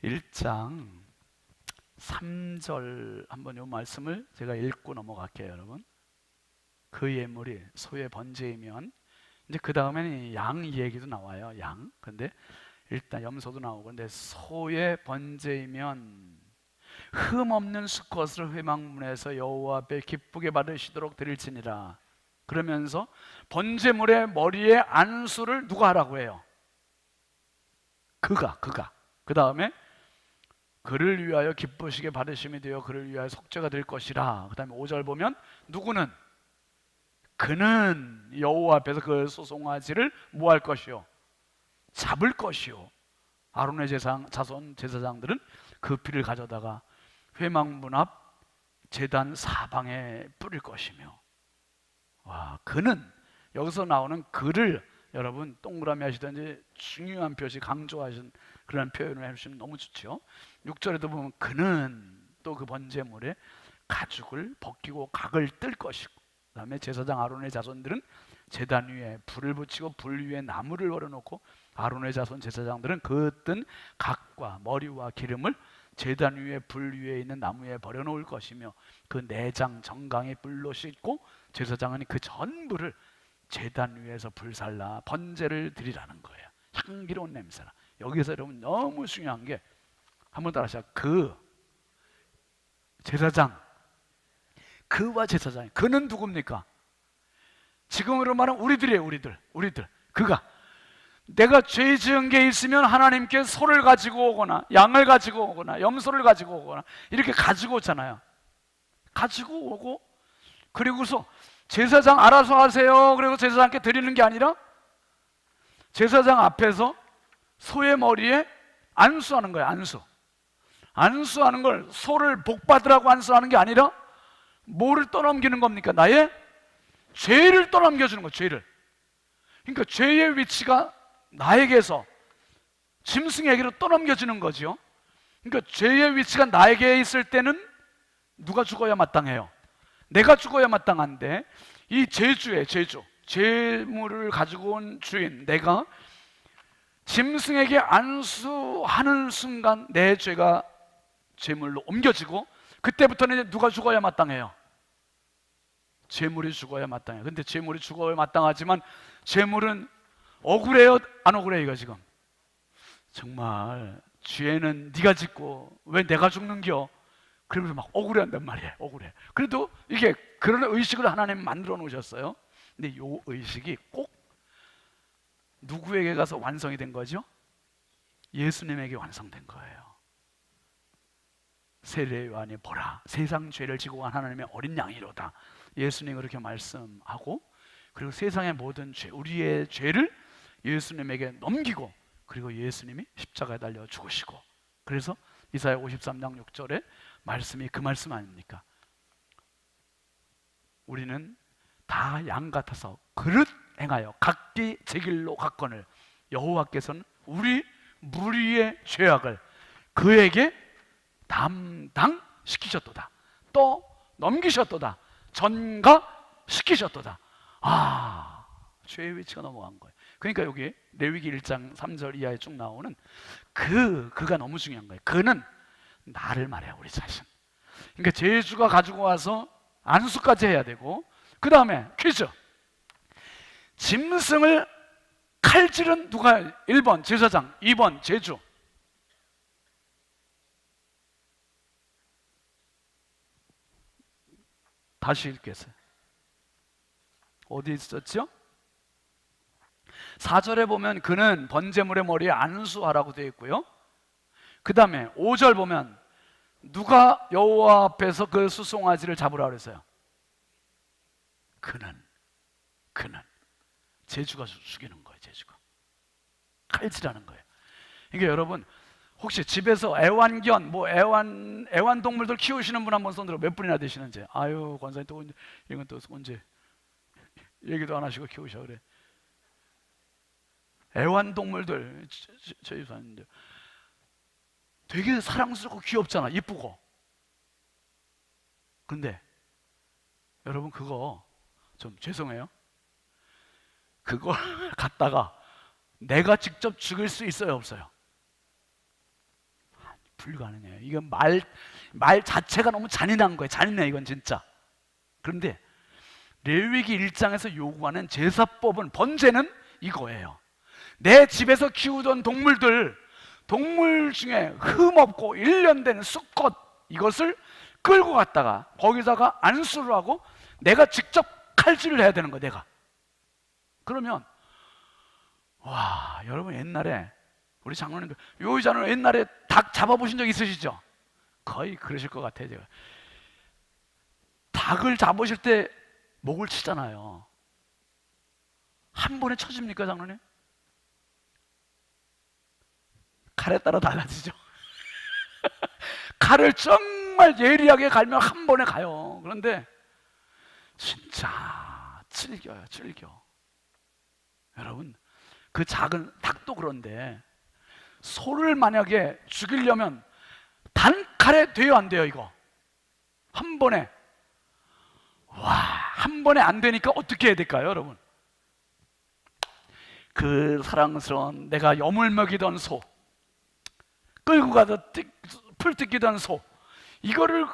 1장 3절 한번 이 말씀을 제가 읽고 넘어갈게요. 여러분, 그 예물이 소의 번제이면, 이제 그 다음에는 양 얘기도 나와요. 양. 근데 일단 염소도 나오고, 근데 소의 번제이면 흠 없는 수컷을 회막문에서 여호와 앞에 기쁘게 받으시도록 드릴지니라. 그러면서 번제물의 머리에 안수를 누가 하라고 해요? 그가. 그 다음에 그를 위하여 기쁘시게 받으심이 되어 그를 위하여 속죄가 될 것이라. 그 다음에 5절 보면 누구는? 그는 여호와 앞에서 그 소송아지를 뭐 할 것이요? 잡을 것이요. 아론의 자손 제사장들은 그 피를 가져다가 회막문 앞 제단 사방에 뿌릴 것이며. 와, 그는, 여기서 나오는 그를 여러분 동그라미 하시든지 중요한 표시 강조하신 그런 표현을 해주시면 너무 좋죠. 6절에도 보면 그는 또 그 번제물에 가죽을 벗기고 각을 뜰 것이고, 그 다음에 제사장 아론의 자손들은 제단 위에 불을 붙이고 불 위에 나무를 걸어놓고 아론의 자손 제사장들은 그 뜬 각과 머리와 기름을 제단 위에 불 위에 있는 나무에 버려놓을 것이며, 그 내장 정강에 불로 씻고 제사장은 그 전부를 제단 위에서 불살라 번제를 드리라는 거예요. 향기로운 냄새나. 여기서 여러분 너무 중요한 게, 한번 따라하시죠. 그 제사장, 그와 제사장. 그는 누굽니까? 지금으로 말하면 우리들이에요. 우리들. 그가, 내가 죄 지은 게 있으면 하나님께 소를 가지고 오거나 양을 가지고 오거나 염소를 가지고 오거나 이렇게 가지고 오잖아요. 가지고 오고, 그리고서 제사장 알아서 하세요. 그리고 제사장께 드리는 게 아니라 제사장 앞에서 소의 머리에 안수하는 거예요. 안수하는 걸, 소를 복받으라고 안수하는 게 아니라 뭐를 떠넘기는 겁니까? 나의 죄를 떠넘겨주는 거예요. 죄를. 그러니까 죄의 위치가 나에게서 짐승에게로 떠넘겨지는 거죠. 그러니까 죄의 위치가 나에게 있을 때는 누가 죽어야 마땅해요? 내가 죽어야 마땅한데, 이 죄물을 가지고 온 주인 내가 짐승에게 안수하는 순간 내 죄가 제물로 옮겨지고, 그때부터는 이제 누가 죽어야 마땅해요? 제물이 죽어야 마땅해요. 근데 제물이 죽어야 마땅하지만 제물은 억울해요? 안 억울해요? 이거 지금 정말 죄는 네가 짓고 왜 내가 죽는겨? 그러면서 막 억울해한단 말이에요. 억울해. 그래도 이게 그런 의식을 하나님 만들어 놓으셨어요. 근데 이 의식이 꼭 누구에게 가서 완성이 된 거죠? 예수님에게 완성된 거예요. 세례 요한이 보라, 세상 죄를 지고 간 하나님의 어린 양이로다. 예수님 그렇게 말씀하고, 그리고 세상의 모든 죄, 우리의 죄를 예수님에게 넘기고, 그리고 예수님이 십자가에 달려 죽으시고, 그래서 이사야 53장 6절에 말씀이 그 말씀 아닙니까? 우리는 다 양 같아서 그릇 행하여 각기 제 길로 갔거늘 여호와께서는 우리 무리의 죄악을 그에게 담당시키셨도다. 또 넘기셨도다. 전가시키셨도다. 아, 죄의 위치가 넘어간 거예요. 그러니까 여기 레위기 1장 3절 이하에 쭉 나오는 그가 너무 중요한 거예요. 그는 나를 말해요, 우리 자신. 그러니까 제주가 가지고 와서 안수까지 해야 되고, 그 다음에 퀴즈. 짐승을 칼질은 누가? 1번 제사장, 2번 제주. 다시 읽겠어요. 어디 있었죠? 4절에 보면 그는 번제물의 머리에 안수하라고 되어 있고요. 그 다음에 5절 보면 누가 여호와 앞에서 그 수송아지를 잡으라 그랬어요? 그는 제주가 죽이는 거예요. 제주가 칼질하는 거예요. 그러니까 여러분, 혹시 집에서 애완견, 애완동물들 키우시는 분 한번 손 들어. 몇 분이나 되시는지. 아유, 권사님 또 언제, 이건 또 언제 얘기도 안 하시고 키우셔 그래. 애완동물들, 저희 집사님들 되게 사랑스럽고 귀엽잖아. 이쁘고. 근데 여러분, 그거 좀 죄송해요. 그걸 갖다가 내가 직접 죽일 수 있어요, 없어요? 불가능해요. 이건 말 자체가 너무 잔인한 거예요. 잔인해, 이건 진짜. 그런데 레위기 1장에서 요구하는 제사법은, 번제는 이거예요. 내 집에서 키우던 동물 중에 흠없고 1년 된 수컷, 이것을 끌고 갔다가 거기다가 안수를 하고 내가 직접 칼질을 해야 되는 거야, 내가. 그러면 와, 여러분, 옛날에 우리 장로님들, 요의자는 옛날에 닭 잡아보신 적 있으시죠? 거의 그러실 것 같아요. 제가 닭을 잡으실 때 목을 치잖아요. 한 번에 쳐집니까, 장로님? 칼에 따라 달라지죠. 칼을 정말 예리하게 갈면 한 번에 가요. 그런데 진짜 질겨. 여러분, 그 작은 닭도 그런데 소를 만약에 죽이려면 단칼에 돼요, 안 돼요? 이거 한 번에. 한 번에 안 되니까 어떻게 해야 될까요, 여러분? 그 사랑스러운 내가 염을 먹이던 소, 끌고 가서 풀 뜯기던 소, 이거를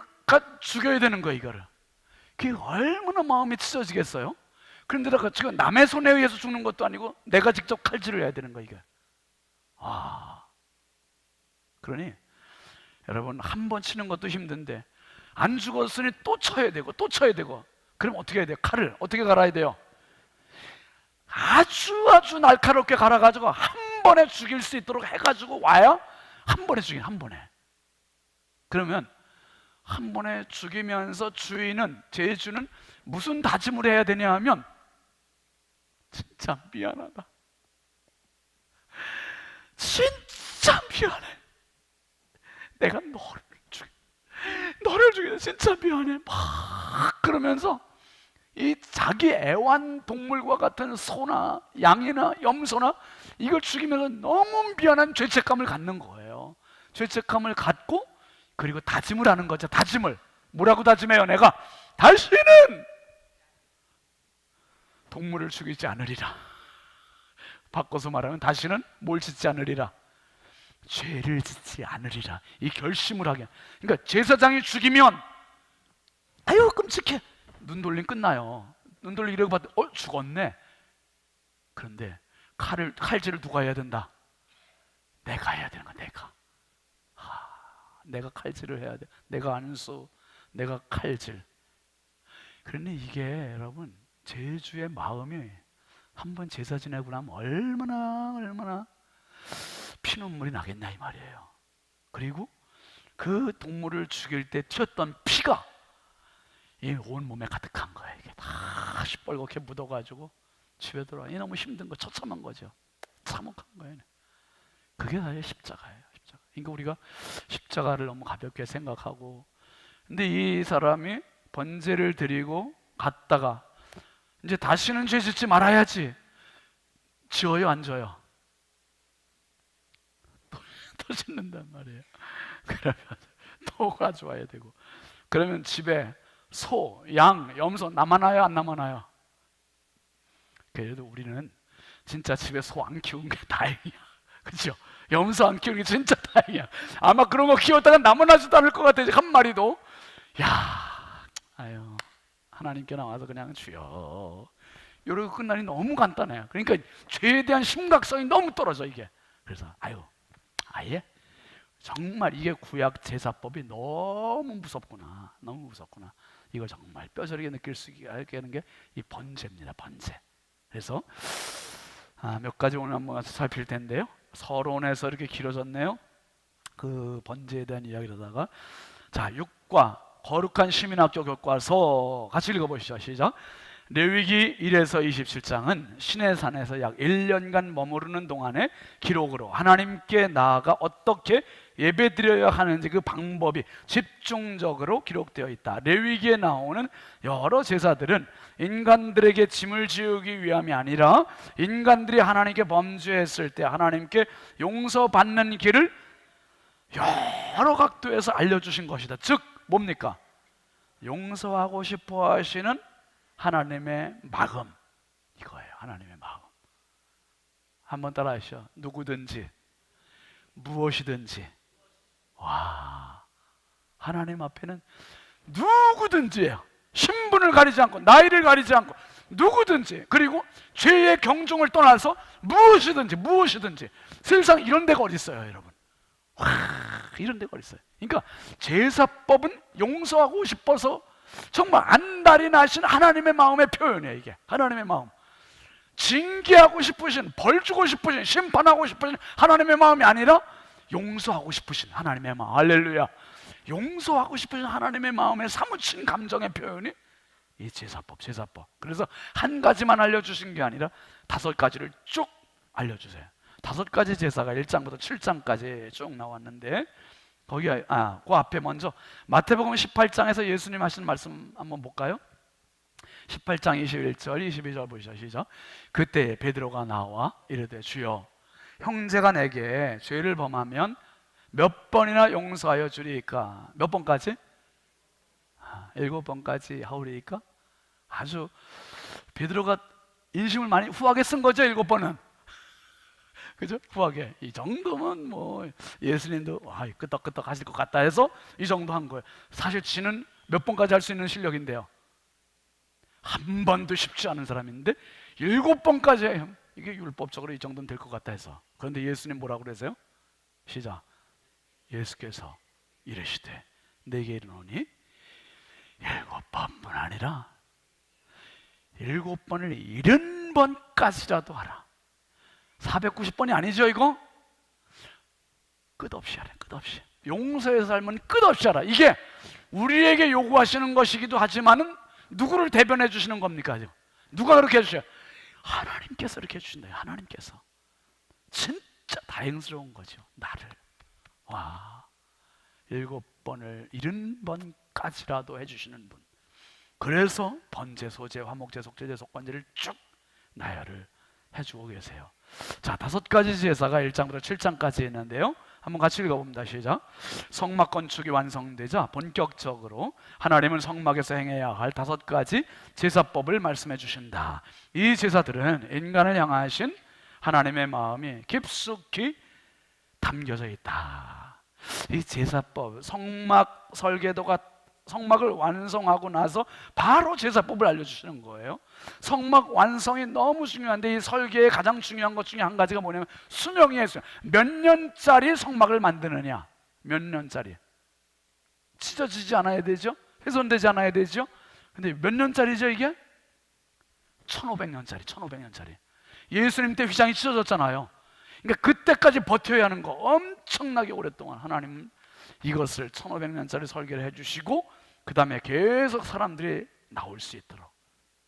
죽여야 되는 거예요. 이거를. 그게 얼마나 마음이 찢어지겠어요? 그런데다가 지금 남의 손에 의해서 죽는 것도 아니고 내가 직접 칼질을 해야 되는 거예요, 이게. 그러니 여러분, 한 번 치는 것도 힘든데 안 죽었으니 또 쳐야 되고 또 쳐야 되고. 그럼 어떻게 해야 돼요? 칼을 어떻게 갈아야 돼요? 아주 날카롭게 갈아가지고 한 번에 죽일 수 있도록 해가지고 와야 한 번에 죽인, 한 번에. 그러면 한 번에 죽이면서 제주는 무슨 다짐을 해야 되냐 하면, 진짜 미안하다, 진짜 미안해, 내가 너를 죽이는 진짜 미안해, 막 그러면서 이 자기 애완동물과 같은 소나 양이나 염소나 이걸 죽이면서 너무 미안한 죄책감을 갖는 거예요. 죄책감을 갖고, 그리고 다짐을 하는 거죠. 다짐을 뭐라고 다짐해요? 내가 다시는 동물을 죽이지 않으리라. 바꿔서 말하면 다시는 뭘 짓지 않으리라? 죄를 짓지 않으리라. 이 결심을 하게. 그러니까 제사장이 죽이면 아유 끔찍해. 눈 돌림 끝나요. 눈 돌리고 이러고 봤더니 죽었네. 그런데 칼질을 누가 해야 된다? 내가 해야 되는 거야. 내가 칼질을 해야 돼. 내가 안수, 내가 칼질. 그런데 이게 여러분 제주의 마음이 한번 제사 지내고 나면 얼마나 피눈물이 나겠냐 이 말이에요. 그리고 그 동물을 죽일 때 튀었던 피가 이 온 몸에 가득한 거예요. 이게 다 시뻘겋게 묻어가지고 집에 들어와. 이 너무 힘든 거, 처참한 거죠. 참혹한 거예요. 그게 사실 십자가예요. 십자가. 그러니까 우리가 십자가를 너무 가볍게 생각하고, 근데 이 사람이 번제를 드리고 갔다가 이제 다시는 죄 짓지 말아야지. 지어요, 안 지어요? 또 짓는단 말이에요. 그러면 또 가져와야 되고, 그러면 집에 소, 양, 염소 남아나요, 안 남아나요? 그래도 우리는 진짜 집에 소 안 키운 게 다행이야. 그렇죠? 염소 안 키우는 게 진짜 다행이야. 아마 그런 거 키웠다가 남아나지도 않을 것 같아. 한 마리도. 야, 아유, 하나님께 나와서 그냥 주여. 이러고 끝나니 너무 간단해요. 그러니까 죄에 대한 심각성이 너무 떨어져 이게. 그래서 아예 정말 이게 구약 제사법이 너무 무섭구나. 너무 무섭구나. 이걸 정말 뼈저리게 느낄 수 있게 하는 게 이 번제입니다. 번제. 그래서 몇 가지 오늘 한번 살필 텐데요. 서론에서 이렇게 길어졌네요. 그 번제에 대한 이야기를 하다가, 자, 6과 거룩한 시민학교 교과서 같이 읽어보시죠. 시작. 레위기 1에서 27장은 시내산에서 약 1년간 머무르는 동안의 기록으로 하나님께 나아가 어떻게 예배드려야 하는지 그 방법이 집중적으로 기록되어 있다. 레위기에 나오는 여러 제사들은 인간들에게 짐을 지우기 위함이 아니라 인간들이 하나님께 범죄했을 때 하나님께 용서받는 길을 여러 각도에서 알려주신 것이다. 즉 뭡니까? 용서하고 싶어 하시는 하나님의 마음, 이거예요. 하나님의 마음. 한번 따라 하시죠. 누구든지 무엇이든지. 와, 하나님 앞에는 누구든지예요. 신분을 가리지 않고 나이를 가리지 않고 누구든지, 그리고 죄의 경종을 떠나서 무엇이든지. 세상 이런 데가 어디 있어요, 여러분? 와, 이런 데가 어디 있어요? 그러니까 제사법은 용서하고 싶어서 정말 안달이 나신 하나님의 마음의 표현이에요. 이게 하나님의 마음. 징계하고 싶으신, 벌 주고 싶으신, 심판하고 싶으신 하나님의 마음이 아니라 용서하고 싶으신 하나님의 마음. 할렐루야. 용서하고 싶으신 하나님의 마음에 사무친 감정의 표현이 이 제사법. 그래서 한 가지만 알려주신 게 아니라 5가지를 쭉 알려주세요. 5가지 제사가 1장부터 7장까지 쭉 나왔는데, 거기 그 앞에 먼저 마태복음 18장에서 예수님 하신 말씀 한번 볼까요? 18장 21절 22절 보시죠. 시작. 그때 베드로가 나와 이르되 주여, 형제가 내게 죄를 범하면 몇 번이나 용서하여 주리이까? 몇 번까지? 7번까지 하오리이까? 아주 베드로가 인심을 많이 후하게 쓴 거죠. 7번은. 그죠? 후하게. 이 정도면 뭐 예수님도 끄떡끄떡 하실 것 같다 해서 이 정도 한 거예요. 사실 지는 몇 번까지 할 수 있는 실력인데요, 한 번도 쉽지 않은 사람인데 7번까지 해요. 이게 율법적으로 이 정도는 될 것 같다 해서. 그런데 예수님 뭐라고 그러세요? 시작. 예수께서 이르시되 내게 이르노니 7번뿐 아니라 7번을 70번까지라도 하라. 490번이 아니죠 이거? 끝없이 하라. 끝없이. 용서의 삶은 끝없이 하라. 이게 우리에게 요구하시는 것이기도 하지만은 누구를 대변해 주시는 겁니까? 누가 그렇게 해주셔요? 하나님께서 이렇게 해주신다요. 하나님께서. 진짜 다행스러운 거죠. 나를. 와, 7번을 70번까지라도 해주시는 분. 그래서 번제, 소제, 화목제, 속죄제, 속건제를 쭉 나열을 해주고 계세요. 자, 5가지 제사가 1장부터 7장까지 있는데요, 한번 같이 읽어봅니다. 시작. 성막 건축이 완성되자 본격적으로 하나님은 성막에서 행해야 할 5가지 제사법을 말씀해 주신다. 이 제사들은 인간을 향하신 하나님의 마음이 깊숙이 담겨져 있다. 이 제사법, 성막 설계도가 성막을 완성하고 나서 바로 제사법을 알려주시는 거예요. 성막 완성이 너무 중요한데 이 설계의 가장 중요한 것 중에 한 가지가 뭐냐면 수명이에요. 몇 년짜리 성막을 만드느냐, 몇 년짜리. 찢어지지 않아야 되죠? 훼손되지 않아야 되죠? 근데 몇 년짜리죠 이게? 1500년짜리, 1500년짜리. 예수님 때 휘장이 찢어졌잖아요. 그러니까 그때까지 버텨야 하는 거 엄청나게 오랫동안 하나님 이것을 1500년짜리 설계를 해주시고 그 다음에 계속 사람들이 나올 수 있도록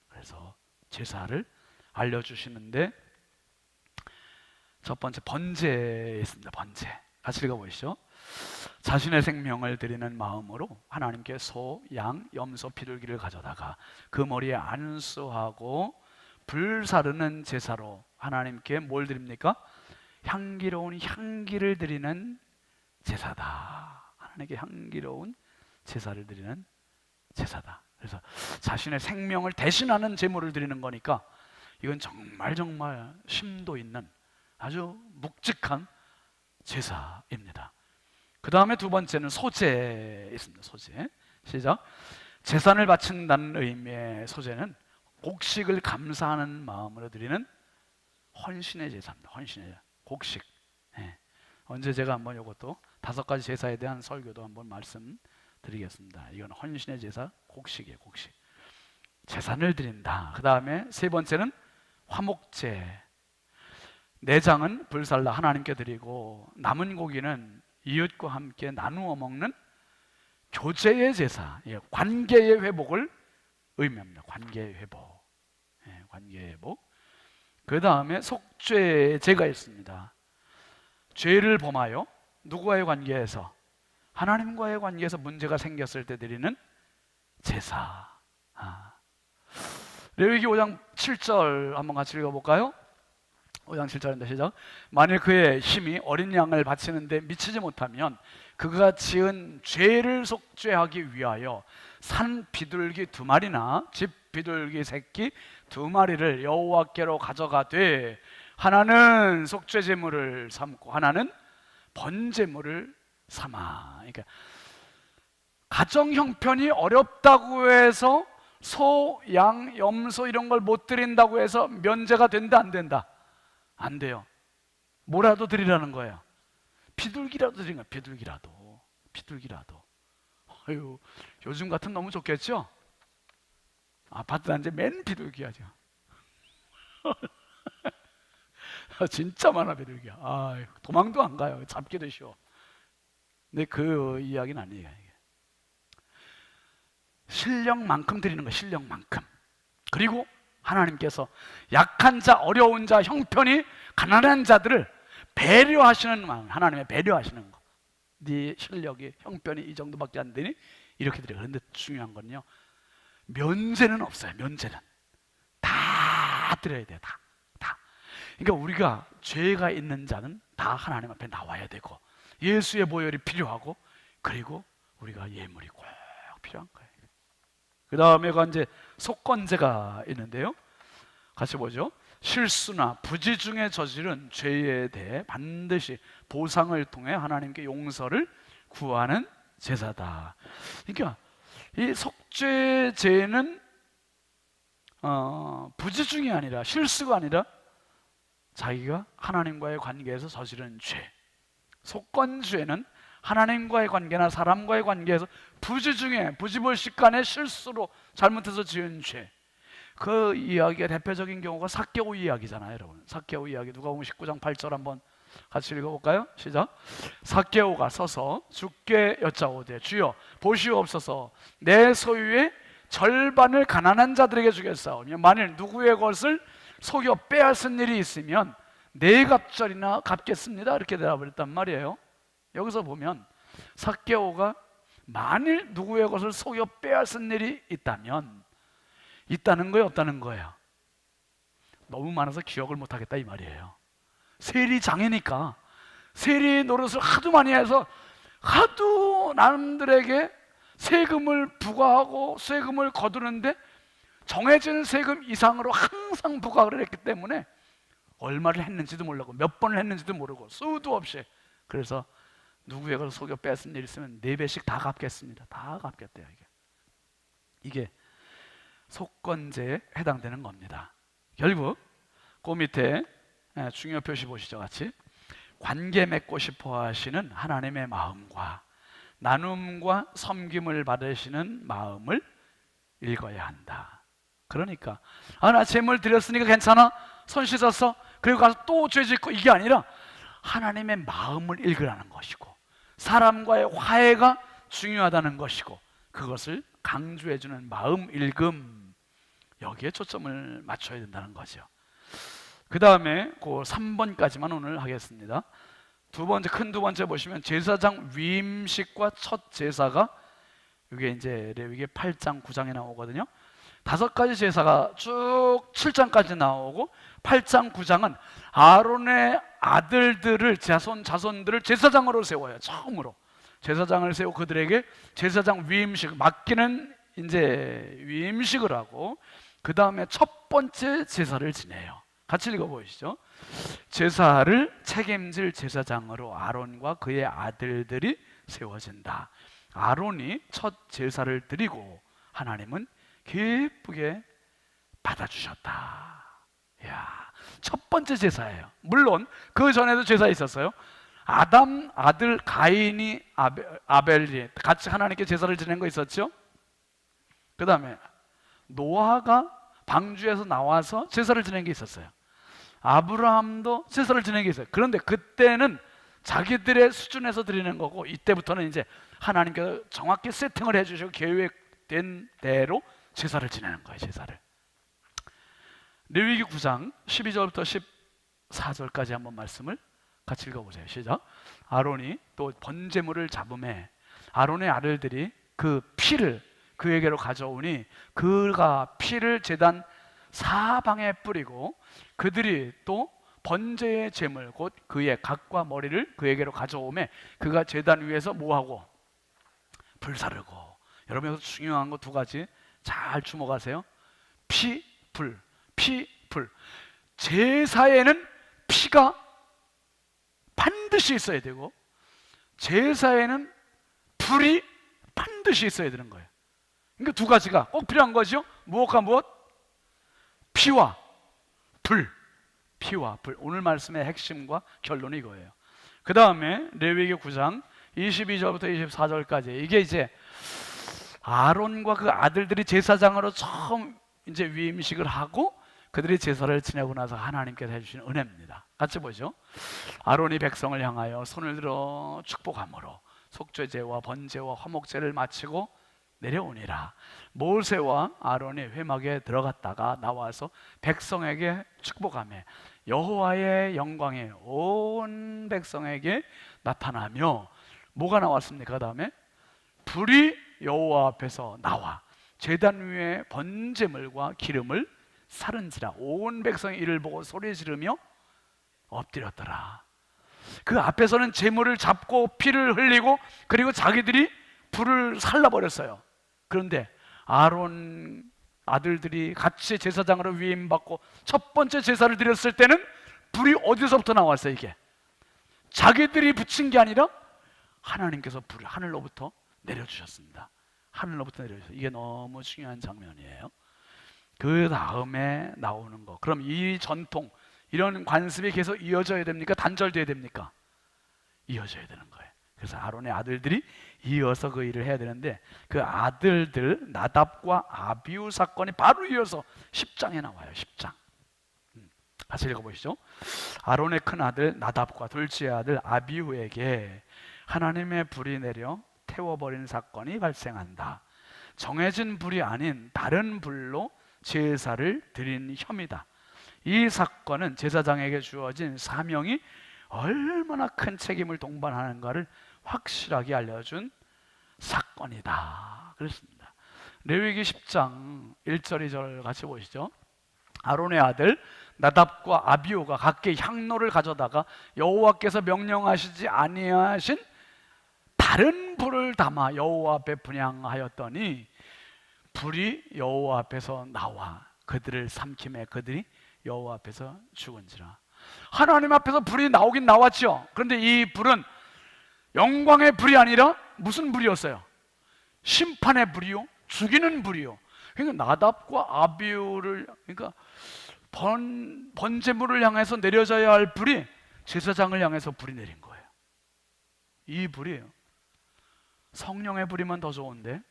그래서 제사를 알려주시는데 첫 번째 번제에 있습니다. 번제 같이 읽어보시죠. 자신의 생명을 드리는 마음으로 하나님께 소, 양, 염소, 비둘기를 가져다가 그 머리에 안수하고 불 사르는 제사로 하나님께 뭘 드립니까? 향기로운 향기를 드리는 제사다. 하나님께 향기로운 제사를 드리는 제사다. 그래서 자신의 생명을 대신하는 제물을 드리는 거니까 이건 정말 정말 심도 있는 아주 묵직한 제사입니다. 그 다음에 두 번째는 소제 있습니다. 소제. 시작. 제산을 바친다는 의미의 소제는 곡식을 감사하는 마음으로 드리는 헌신의 제사입니다. 헌신의 제사. 곡식. 네. 언제 제가 한번 이것도 5가지 제사에 대한 설교도 한번 말씀드리겠습니다. 이건 헌신의 제사, 곡식이에요. 곡식. 제산을 드린다. 그 다음에 세 번째는 화목제. 내장은 불살라 하나님께 드리고 남은 고기는 이웃과 함께 나누어 먹는 교제의 제사, 관계의 회복을 의미합니다. 관계의 회복. 관계의 회복. 그 다음에 속죄제가 있습니다. 죄를 범하여 누구와의 관계에서? 하나님과의 관계에서 문제가 생겼을 때 드리는 제사. 레위기 5장 7절 한번 같이 읽어볼까요? 5장 7절인데 시작. 만일 그의 힘이 어린 양을 바치는데 미치지 못하면 그가 지은 죄를 속죄하기 위하여 산 비둘기 2마리나 집 비둘기 새끼 2마리를 여호와께로 가져가되 하나는 속죄 제물을 삼고 하나는 번제물을 삼아. 그러니까 가정 형편이 어렵다고 해서 소, 양, 염소 이런 걸 못 드린다고 해서 면제가 된다 안 된다? 안 돼요. 뭐라도 드리라는 거예요. 비둘기라도 드리는 거예요. 비둘기라도. 아유, 요즘 같으면 너무 좋겠죠? 아파트 단지 맨 비둘기야 지금. 진짜 많아 비둘기야. 도망도 안 가요. 잡기도 쉬워. 근데 그 이야기는 아니에요. 실력만큼 드리는 거예요. 실력만큼. 그리고 하나님께서 약한 자, 어려운 자, 형편이 가난한 자들을 배려하시는 마음, 하나님의 배려하시는 거. 네 실력이, 형편이 이 정도밖에 안 되니 이렇게 드려. 그런데 중요한 건요, 면제는 없어요. 면제는 다 드려야 돼요. 다. 그러니까 우리가 죄가 있는 자는 다 하나님 앞에 나와야 되고 예수의 보혈이 필요하고 그리고 우리가 예물이 꼭 필요한 거예요. 그 다음에가 이제 속건제가 있는데요. 같이 보죠. 실수나 부지 중에 저지른 죄에 대해 반드시 보상을 통해 하나님께 용서를 구하는 제사다. 그러니까 이 속죄제는 부지 중이 아니라 실수가 아니라 자기가 하나님과의 관계에서 저지른 죄. 속건죄는 하나님과의 관계나 사람과의 관계에서 부지 중에 부지불식간의 실수로 잘못해서 지은 죄. 그 이야기의 대표적인 경우가 삭개오 이야기잖아요, 여러분. 삭개오 이야기 누가복음 19장 8절 한번 같이 읽어볼까요? 시작. 삭개오가 서서 주께 여짜오되 주여 보시옵소서 내 소유의 절반을 가난한 자들에게 주겠사오며 만일 누구의 것을 속여 빼앗은 일이 있으면 네 갑절이나 갚겠습니다. 이렇게 대답을 했단 말이에요. 여기서 보면 삭개오가 만일 누구의 것을 속여 빼앗은 일이 있다면 있다는 거예요, 없다는 거예요? 너무 많아서 기억을 못하겠다 이 말이에요. 세리 장이니까 세리 노릇을 하도 많이 해서 하도 남들에게 세금을 부과하고 세금을 거두는데 정해진 세금 이상으로 항상 부과를 했기 때문에 얼마를 했는지도 모르고 몇 번을 했는지도 모르고 수도 없이 그래서 누구에게 속여 뺏은 일 있으면 4배씩 다 갚겠습니다. 다 갚겠대요. 이게 속건제에 해당되는 겁니다. 결국 그 밑에 중요 표시 보시죠, 같이. 관계 맺고 싶어 하시는 하나님의 마음과 나눔과 섬김을 받으시는 마음을 읽어야 한다. 그러니까 나 재물 드렸으니까 괜찮아? 손 씻었어? 그리고 가서 또 죄 짓고, 이게 아니라 하나님의 마음을 읽으라는 것이고 사람과의 화해가 중요하다는 것이고 그것을 강조해주는 마음 읽음, 여기에 초점을 맞춰야 된다는 거죠. 그 다음에 그 3번까지만 오늘 하겠습니다. 큰 두 번째 보시면 제사장 위임식과 첫 제사가, 이게 이제 레위기 8장 9장에 나오거든요. 5가지 제사가 쭉 7장까지 나오고 8장 9장은 아론의 아들들을, 자손들을 제사장으로 세워요. 처음으로 제사장을 세우고 그들에게 제사장 위임식 맡기는 이제 위임식을 하고 그 다음에 첫 번째 제사를 지내요. 같이 읽어보시죠. 제사를 책임질 제사장으로 아론과 그의 아들들이 세워진다. 아론이 첫 제사를 드리고 하나님은 기쁘게 받아주셨다. 이야, 첫 번째 제사예요. 물론 그 전에도 제사 있었어요. 아담 아들 가인이 아벨이 같이 하나님께 제사를 지낸 거 있었죠. 그 다음에 노아가 방주에서 나와서 제사를 지낸 게 있었어요. 아브라함도 제사를 지낸 게 있어요. 그런데 그때는 자기들의 수준에서 드리는 거고 이때부터는 이제 하나님께서 정확히 세팅을 해주시고 계획된 대로 제사를 지내는 거예요. 제사를. 레위기 9장 12절부터 14절까지 한번 말씀을 같이 읽어보세요. 시작. 아론이 또 번제물을 잡음에 아론의 아들들이 그 피를 그에게로 가져오니 그가 피를 제단 사방에 뿌리고 그들이 또 번제의 제물 곧 그의 각과 머리를 그에게로 가져오매 그가 제단 위에서 뭐하고? 불 사르고. 여러분 여기서 중요한 거 2가지 잘 주목하세요. 피, 불. 피, 불. 제사에는 피가 반드시 있어야 되고 제사에는 불이 반드시 있어야 되는 거예요. 그러니까 2가지가 꼭 필요한 거죠. 무엇과 무엇? 피와 불. 피와 불. 오늘 말씀의 핵심과 결론이 이거예요. 그 다음에 레위기 9장 22절부터 24절까지 이게 이제 아론과 그 아들들이 제사장으로 처음 이제 위임식을 하고 그들이 제사를 지내고 나서 하나님께서 해주신 은혜입니다. 같이 보죠. 아론이 백성을 향하여 손을 들어 축복함으로 속죄제와 번제와 화목제를 마치고 내려오니라. 모세와 아론이 회막에 들어갔다가 나와서 백성에게 축복하며 여호와의 영광이 온 백성에게 나타나며 뭐가 나왔습니까? 그 다음에 불이 여호와 앞에서 나와 제단 위에 번제물과 기름을 사른지라. 온 백성이 이를 보고 소리 지르며 엎드렸더라. 그 앞에서는 제물을 잡고 피를 흘리고 그리고 자기들이 불을 살라버렸어요. 그런데 아론 아들들이 같이 제사장으로 위임받고 첫 번째 제사를 드렸을 때는 불이 어디서부터 나왔어요? 이게 자기들이 붙인 게 아니라 하나님께서 불을 하늘로부터 내려주셨습니다. 하늘로부터 내려주셨어요. 이게 너무 중요한 장면이에요. 그 다음에 나오는 거. 그럼 이 전통, 이런 관습이 계속 이어져야 됩니까? 단절돼야 됩니까? 이어져야 되는 거예요. 그래서 아론의 아들들이 이어서 그 일을 해야 되는데 그 아들들 나답과 아비후 사건이 바로 이어서 10장에 나와요. 10장. 같이 읽어보시죠. 아론의 큰 아들 나답과 둘째 아들 아비후에게 하나님의 불이 내려 태워버린 사건이 발생한다. 정해진 불이 아닌 다른 불로 제사를 드린 혐의다. 이 사건은 제사장에게 주어진 사명이 얼마나 큰 책임을 동반하는가를 확실하게 알려준 사건이다. 그렇습니다. 레위기 10장 1절 2절 같이 보시죠. 아론의 아들 나답과 아비후가 각기 향로를 가져다가 여호와께서 명령하시지 아니하신 다른 불을 담아 여호와 앞에 분향하였더니 불이 여호와 앞에서 나와 그들을 삼킴에 그들이 여호와 앞에서 죽은지라. 하나님 앞에서 불이 나오긴 나왔죠. 그런데 이 불은 영광의 불이 아니라 무슨 불이었어요? 심판의 불이요, 죽이는 불이요. 그러니까 나답과 아비후를, 그러니까 번제물을 향해서 내려져야 할 불이 제사장을 향해서 불이 내린 거예요. 이 불이 성령의 불이면 더 좋은데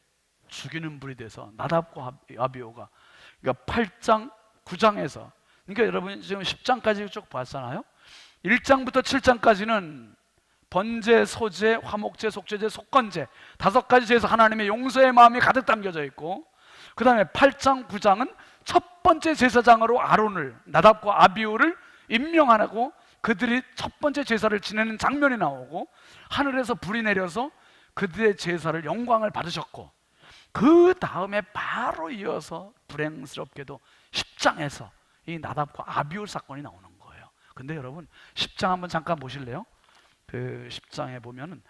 죽이는 불이 돼서 나답과 아비후가, 그러니까 8장 9장에서, 그러니까 여러분 지금 10장까지 쭉 봤잖아요. 1장부터 7장까지는 번제, 소제, 화목제, 속죄제, 속건제 5가지 제에서 하나님의 용서의 마음이 가득 담겨져 있고, 그 다음에 8장 9장은 첫 번째 제사장으로 아론을, 나답과 아비후를 임명하고 그들이 첫 번째 제사를 지내는 장면이 나오고, 하늘에서 불이 내려서 그들의 제사를 영광을 받으셨고, 그 다음에 바로 이어서 불행스럽게도 10장에서 이 나답과 아비후 사건이 나오는 거예요. 근데 여러분 10장 한번 잠깐 보실래요? 그 10장에 보면은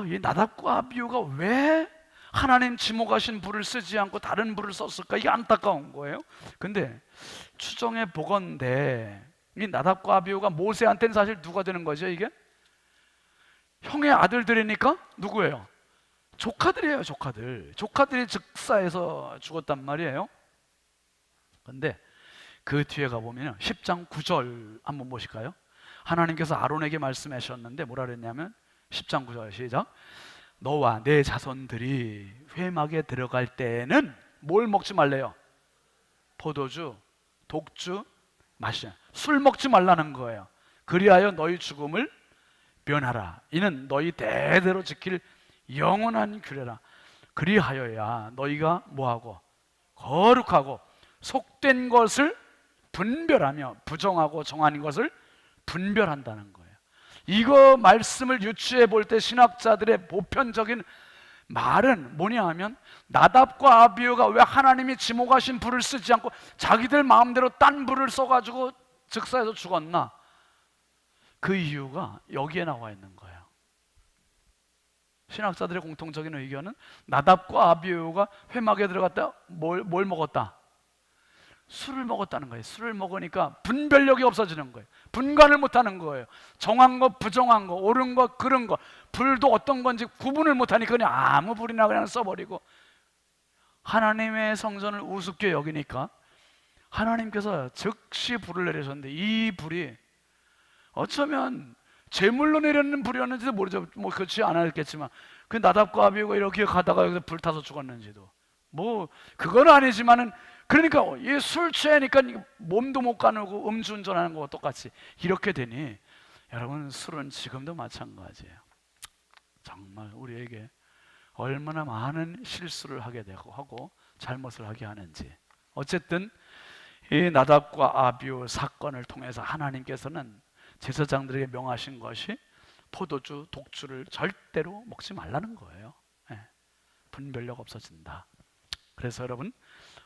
이 나답과 아비후가 왜 하나님 지목하신 불을 쓰지 않고 다른 불을 썼을까? 이게 안타까운 거예요. 근데 추정해 보건대 이 나답과 아비후가 모세한테는 사실 누가 되는 거죠? 이게 형의 아들들이니까 누구예요? 조카들이에요. 조카들이 즉사해서 죽었단 말이에요. 근데 그 뒤에 가보면 10장 9절 한번 보실까요? 하나님께서 아론에게 말씀하셨는데 뭐라 그랬냐면 10장 9절 시작. 너와 내 자손들이 회막에 들어갈 때에는 뭘 먹지 말래요? 포도주, 독주, 마시자. 술 먹지 말라는 거예요. 그리하여 너희 죽음을 면하라. 이는 너희 대대로 지킬 영원한 규례라. 그리하여야 너희가 뭐하고 거룩하고 속된 것을 분별하며 부정하고 정한 것을 분별한다는 거예요. 이거 말씀을 유추해 볼 때 신학자들의 보편적인 말은 뭐냐 하면, 나답과 아비후가 왜 하나님이 지목하신 불을 쓰지 않고 자기들 마음대로 딴 불을 써가지고 즉사해서 죽었나? 그 이유가 여기에 나와 있는 거예요. 신학자들의 공통적인 의견은 나답과 아비후가 회막에 들어갔다 뭘 먹었다? 술을 먹었다는 거예요. 술을 먹으니까 분별력이 없어지는 거예요. 분간을 못하는 거예요. 정한 거, 부정한 거, 옳은 거, 그른 거, 불도 어떤 건지 구분을 못하니까 그냥 아무 불이나 그냥 써버리고, 하나님의 성전을 우습게 여기니까 하나님께서 즉시 불을 내리셨는데, 이 불이 어쩌면 제물로 내리는 불이었는지도 모르죠. 뭐 그렇지 않았겠지만, 그 나답과 아비후가 이렇게 가다가 여기서 불타서 죽었는지도 뭐 그건 아니지만은, 그러니까 이 술 취하니까 몸도 못 가누고 음주운전하는 거와 똑같이 이렇게 되니, 여러분 술은 지금도 마찬가지예요. 정말 우리에게 얼마나 많은 실수를 하게 되고 하고 잘못을 하게 하는지. 어쨌든 이 나답과 아비후 사건을 통해서 하나님께서는 제사장들에게 명하신 것이 포도주, 독주를 절대로 먹지 말라는 거예요. 분별력 없어진다. 그래서 여러분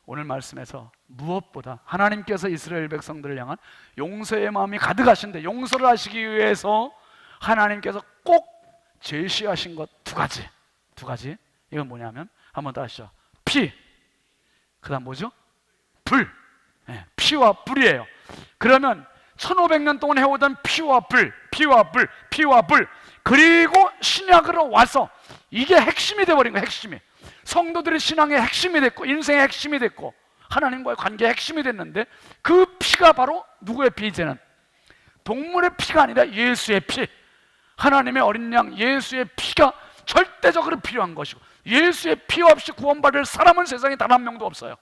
오늘 말씀에서 무엇보다 하나님께서 이스라엘 백성들을 향한 용서의 마음이 가득하신데, 용서를 하시기 위해서 하나님께서 꼭 제시하신 것 두 가지. 이건 뭐냐면, 한번 더 하시죠. 피, 그 다음 뭐죠? 불. 피와 불이에요. 그러면 1500년 동안 해오던 피와 불, 그리고 신약으로 와서 이게 핵심이 되어버린 거예요. 핵심이. 성도들의 신앙의 핵심이 됐고, 인생의 핵심이 됐고, 하나님과의 관계의 핵심이 됐는데, 그 피가 바로 누구의 피? 이제는 동물의 피가 아니라 예수의 피, 하나님의 어린 양 예수의 피가 절대적으로 필요한 것이고, 예수의 피 없이 구원받을 사람은 세상에 단 한 명도 없어요.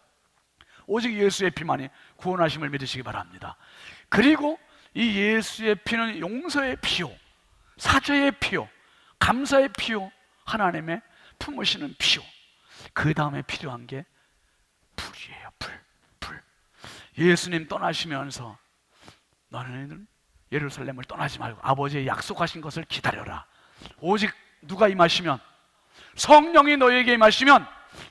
오직 예수의 피만이 구원하심을 믿으시기 바랍니다. 그리고 이 예수의 피는 용서의 피요, 사죄의 피요, 감사의 피요, 하나님의 품으시는 피요. 그 다음에 필요한 게 불이에요. 불. 예수님 떠나시면서 너는 예루살렘을 떠나지 말고 아버지의 약속하신 것을 기다려라. 오직 누가 임하시면, 성령이 너에게 임하시면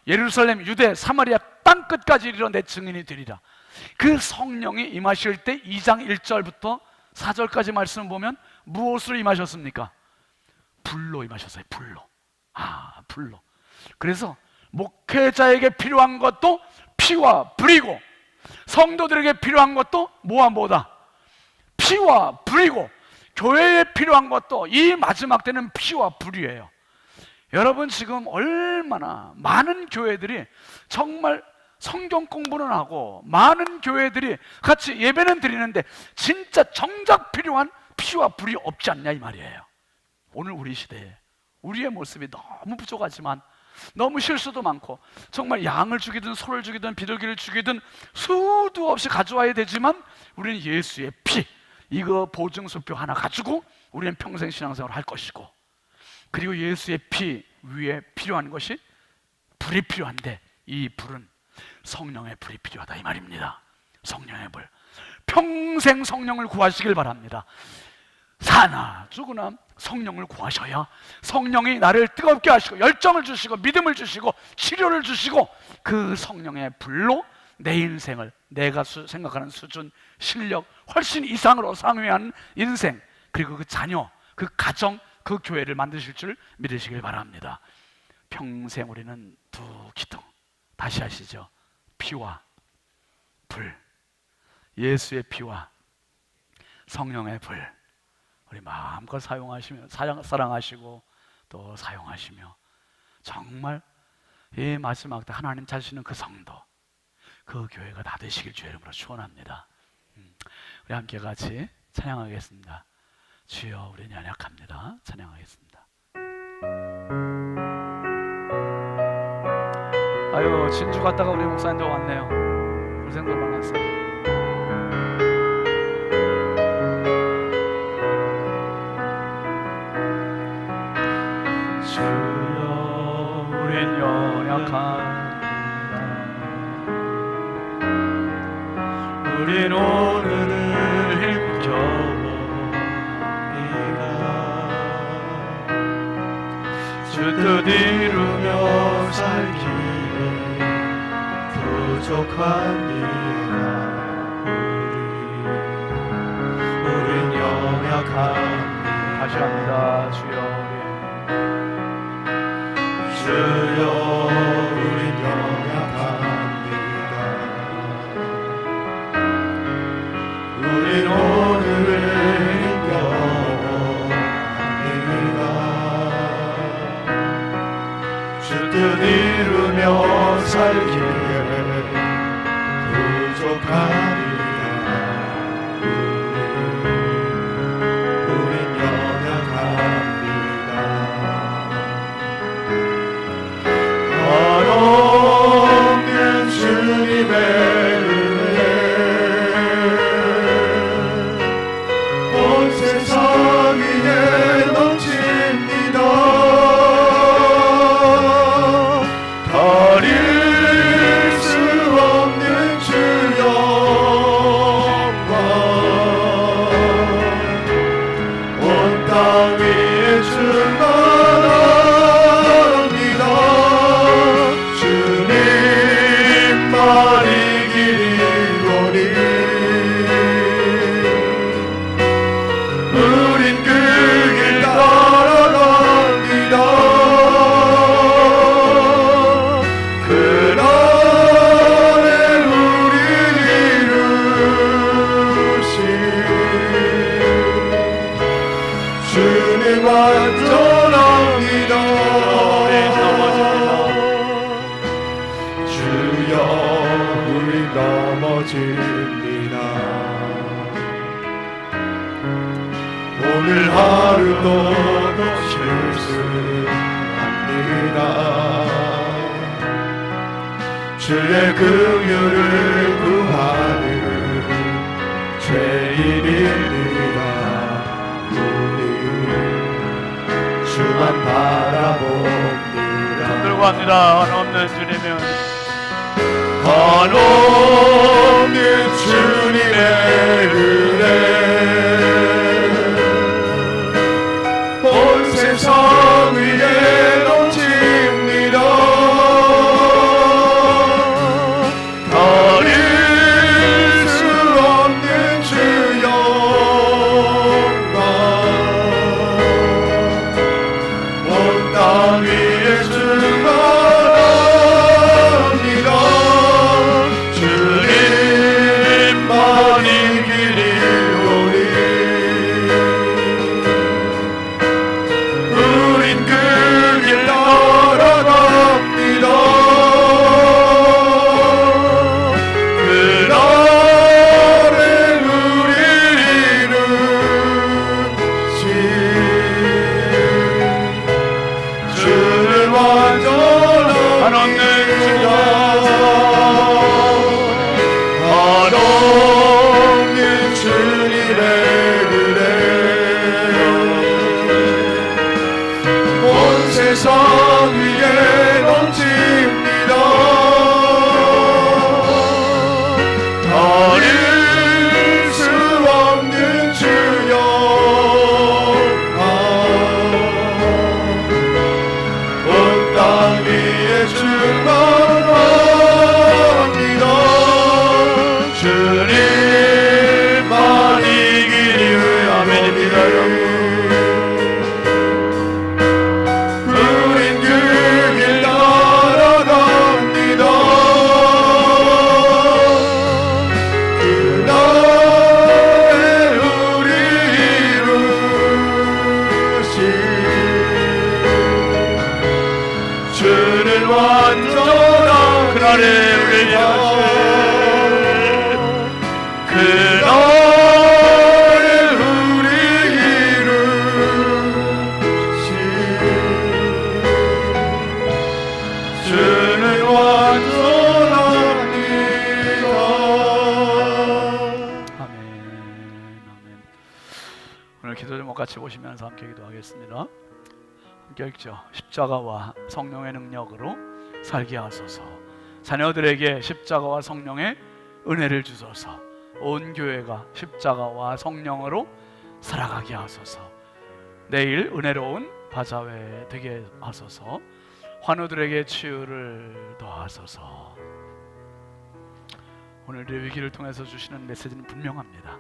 예루살렘, 유대, 사마리아 땅끝까지 이르러 내 증인이 되리라. 그 성령이 임하실 때 2장 1절부터 4절까지 말씀을 보면 무엇으로 임하셨습니까? 불로 임하셨어요. 불로. 그래서 목회자에게 필요한 것도 피와 불이고, 성도들에게 필요한 것도 뭐다? 피와 불이고, 교회에 필요한 것도 이 마지막 때는 피와 불이에요. 여러분 지금 얼마나 많은 교회들이 정말 성경 공부는 하고 많은 교회들이 같이 예배는 드리는데 진짜 정작 필요한 피와 불이 없지 않냐 이 말이에요. 오늘 우리 시대에 우리의 모습이 너무 부족하지만 너무 실수도 많고 정말 양을 죽이든 소를 죽이든 비둘기를 죽이든 수도 없이 가져와야 되지만 우리는 예수의 피 이거 보증수표 하나 가지고 우리는 평생 신앙생활을 할 것이고, 그리고 예수의 피 위에 필요한 것이 불이 필요한데 이 불은 성령의 불이 필요하다 이 말입니다. 성령의 불, 평생 성령을 구하시길 바랍니다. 사나 죽으나 성령을 구하셔야 성령이 나를 뜨겁게 하시고 열정을 주시고 믿음을 주시고 치료를 주시고 그 성령의 불로 내 인생을 내가 생각하는 수준, 실력 훨씬 이상으로 상회하는 인생, 그리고 그 자녀, 그 가정, 그 교회를 만드실 줄 믿으시길 바랍니다. 평생 우리는 두 기둥, 다시 하시죠. 피와 불, 예수의 피와 성령의 불, 우리 마음껏 사용하시며 사랑하시고 또 사용하시며 정말 이 마지막 때 하나님 찾으시는 그 성도, 그 교회가 다 되시길 주의 이름으로 축원합니다. 우리 함께 같이 찬양하겠습니다. 주여 우리는 연약합니다. 찬양하겠습니다. 아유, 진주 갔다가 우리 목사님도 왔네요. 고생들 많았어요. 주여 우린 연약합니다. 우린 오늘을 힘겨워합니다. 주 뜻 이루며 살기에 부족합니다. 우린 연약합니다. 다시 합니다. 주여 우린 연약합니다. 우린 오늘을 힘겨워합니다. 주 뜻 이루며 살기에 부족합니다. 우린 연약합니다. 한없는 주님의 은혜 온 세상 위에 넘칩니다. 가릴 수 없는 주 영광 온 땅 위에 충만합니다. 주님만이 길이오니 우린 그 길 따라갑니다. 그날에 우리 이루신 주님 완전합니다. 주여 우리 넘어집니다. 오늘 하루도 실수합니다. 주의 긍휼을 구하는 죄인입니다. 우리 주만 바라봅니다. 들고 합니다. 한없는 주님의 한없는 주님의 은혜 온 세상 위에 넘칩니다. 가릴 수 없는 주 영광 온 땅 위에 충만합니다. 주님만이 길이오니 한없는 주님 한없는 주님의 은혜 온 세상 위에 넘칩니다. 다릴 수 없는 주여 온 땅 위에 충만합니다. 주님만 이기리 위해 아멘입니다. 우린 그 길 따라갑니다. 그날에 우리 이루신 주는 완전한 그날에 우리 이루신 그날에 우리 이루신 주는 완전합니다. 아멘, 아멘. 오늘 기도 제목 같이 보시면서 함께 기도하겠습니다. 함께 읽죠. 십자가와 성령의 능력으로 살게 하소서. 자녀들에게 십자가와 성령의 은혜를 주소서. 온 교회가 십자가와 성령으로 살아가게 하소서. 내일 은혜로운 바자회 되게 하소서. 환우들에게 치유를 더하소서. 오늘 레위기를 통해서 주시는 메시지는 분명합니다.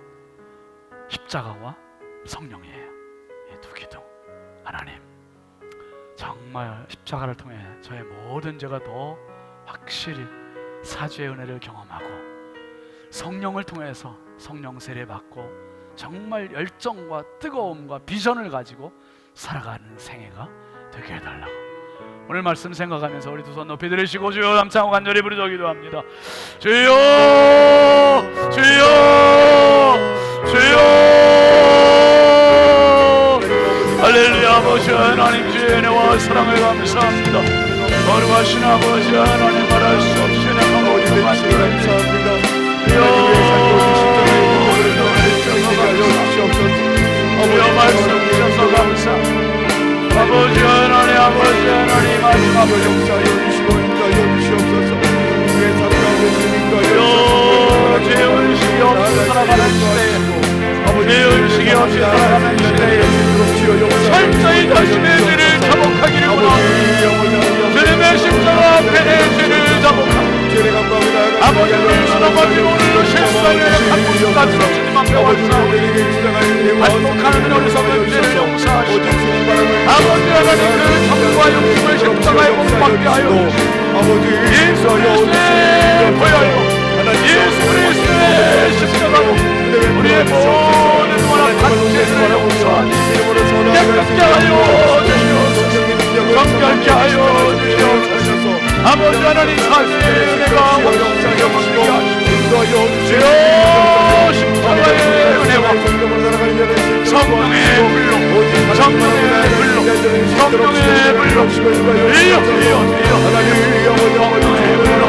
십자가와 성령이에요. 이 두 기도. 하나님, 정말 십자가를 통해 저의 모든 죄가 더 확실히 사죄의 은혜를 경험하고 성령을 통해서 성령 세례 받고 정말 열정과 뜨거움과 비전을 가지고 살아가는 생애가 되게 해달라고 오늘 말씀 생각하면서 우리 두 손 높이 들으시고 주여 감사하고 간절히 부르짖어 기도합니다. 주여 주여 주여 할렐루야. 아버지 하나님 주의 은혜와 사랑을 감사합니다. 거룩하신 아버지 하나님 말할 수 없이 내가 모든 것을 감사합니다. 주여 말씀 주셔서 감사합니다. 아버지 하나님 마지막 역사여 주시고 인도하여 주시옵소서. 주의 의식이 없이 살아가는 시대에 주의 의식이 없이 살아가는 시대에 철저히 자신의 죄를 자복하기를 원합니다. 주님의 십자가 앞에 내 죄를 자복하고 아버지를 넘어지 오늘도 실수하며 한국까지 주님 앞에 왔사오니 반복하는 어리석은 죄를 용서하시고 아버지 하나님 그 정과 욕심을 십자가에 못 박게 하여 예수 그리스도의 보혈로 예수 그리스도의 십자가로 우리의 모든 원한 죄를 용서하니 깨끗게 하여 주시옵소서. 정결케 하여 주시옵소서. 아버지 하나님 사죄의 은혜가 원수를 경험하게 하시옵소서. 주여 십자가의 은혜와 성령의 불로 성령의 불로 성령의 불로 이어 성령의 불로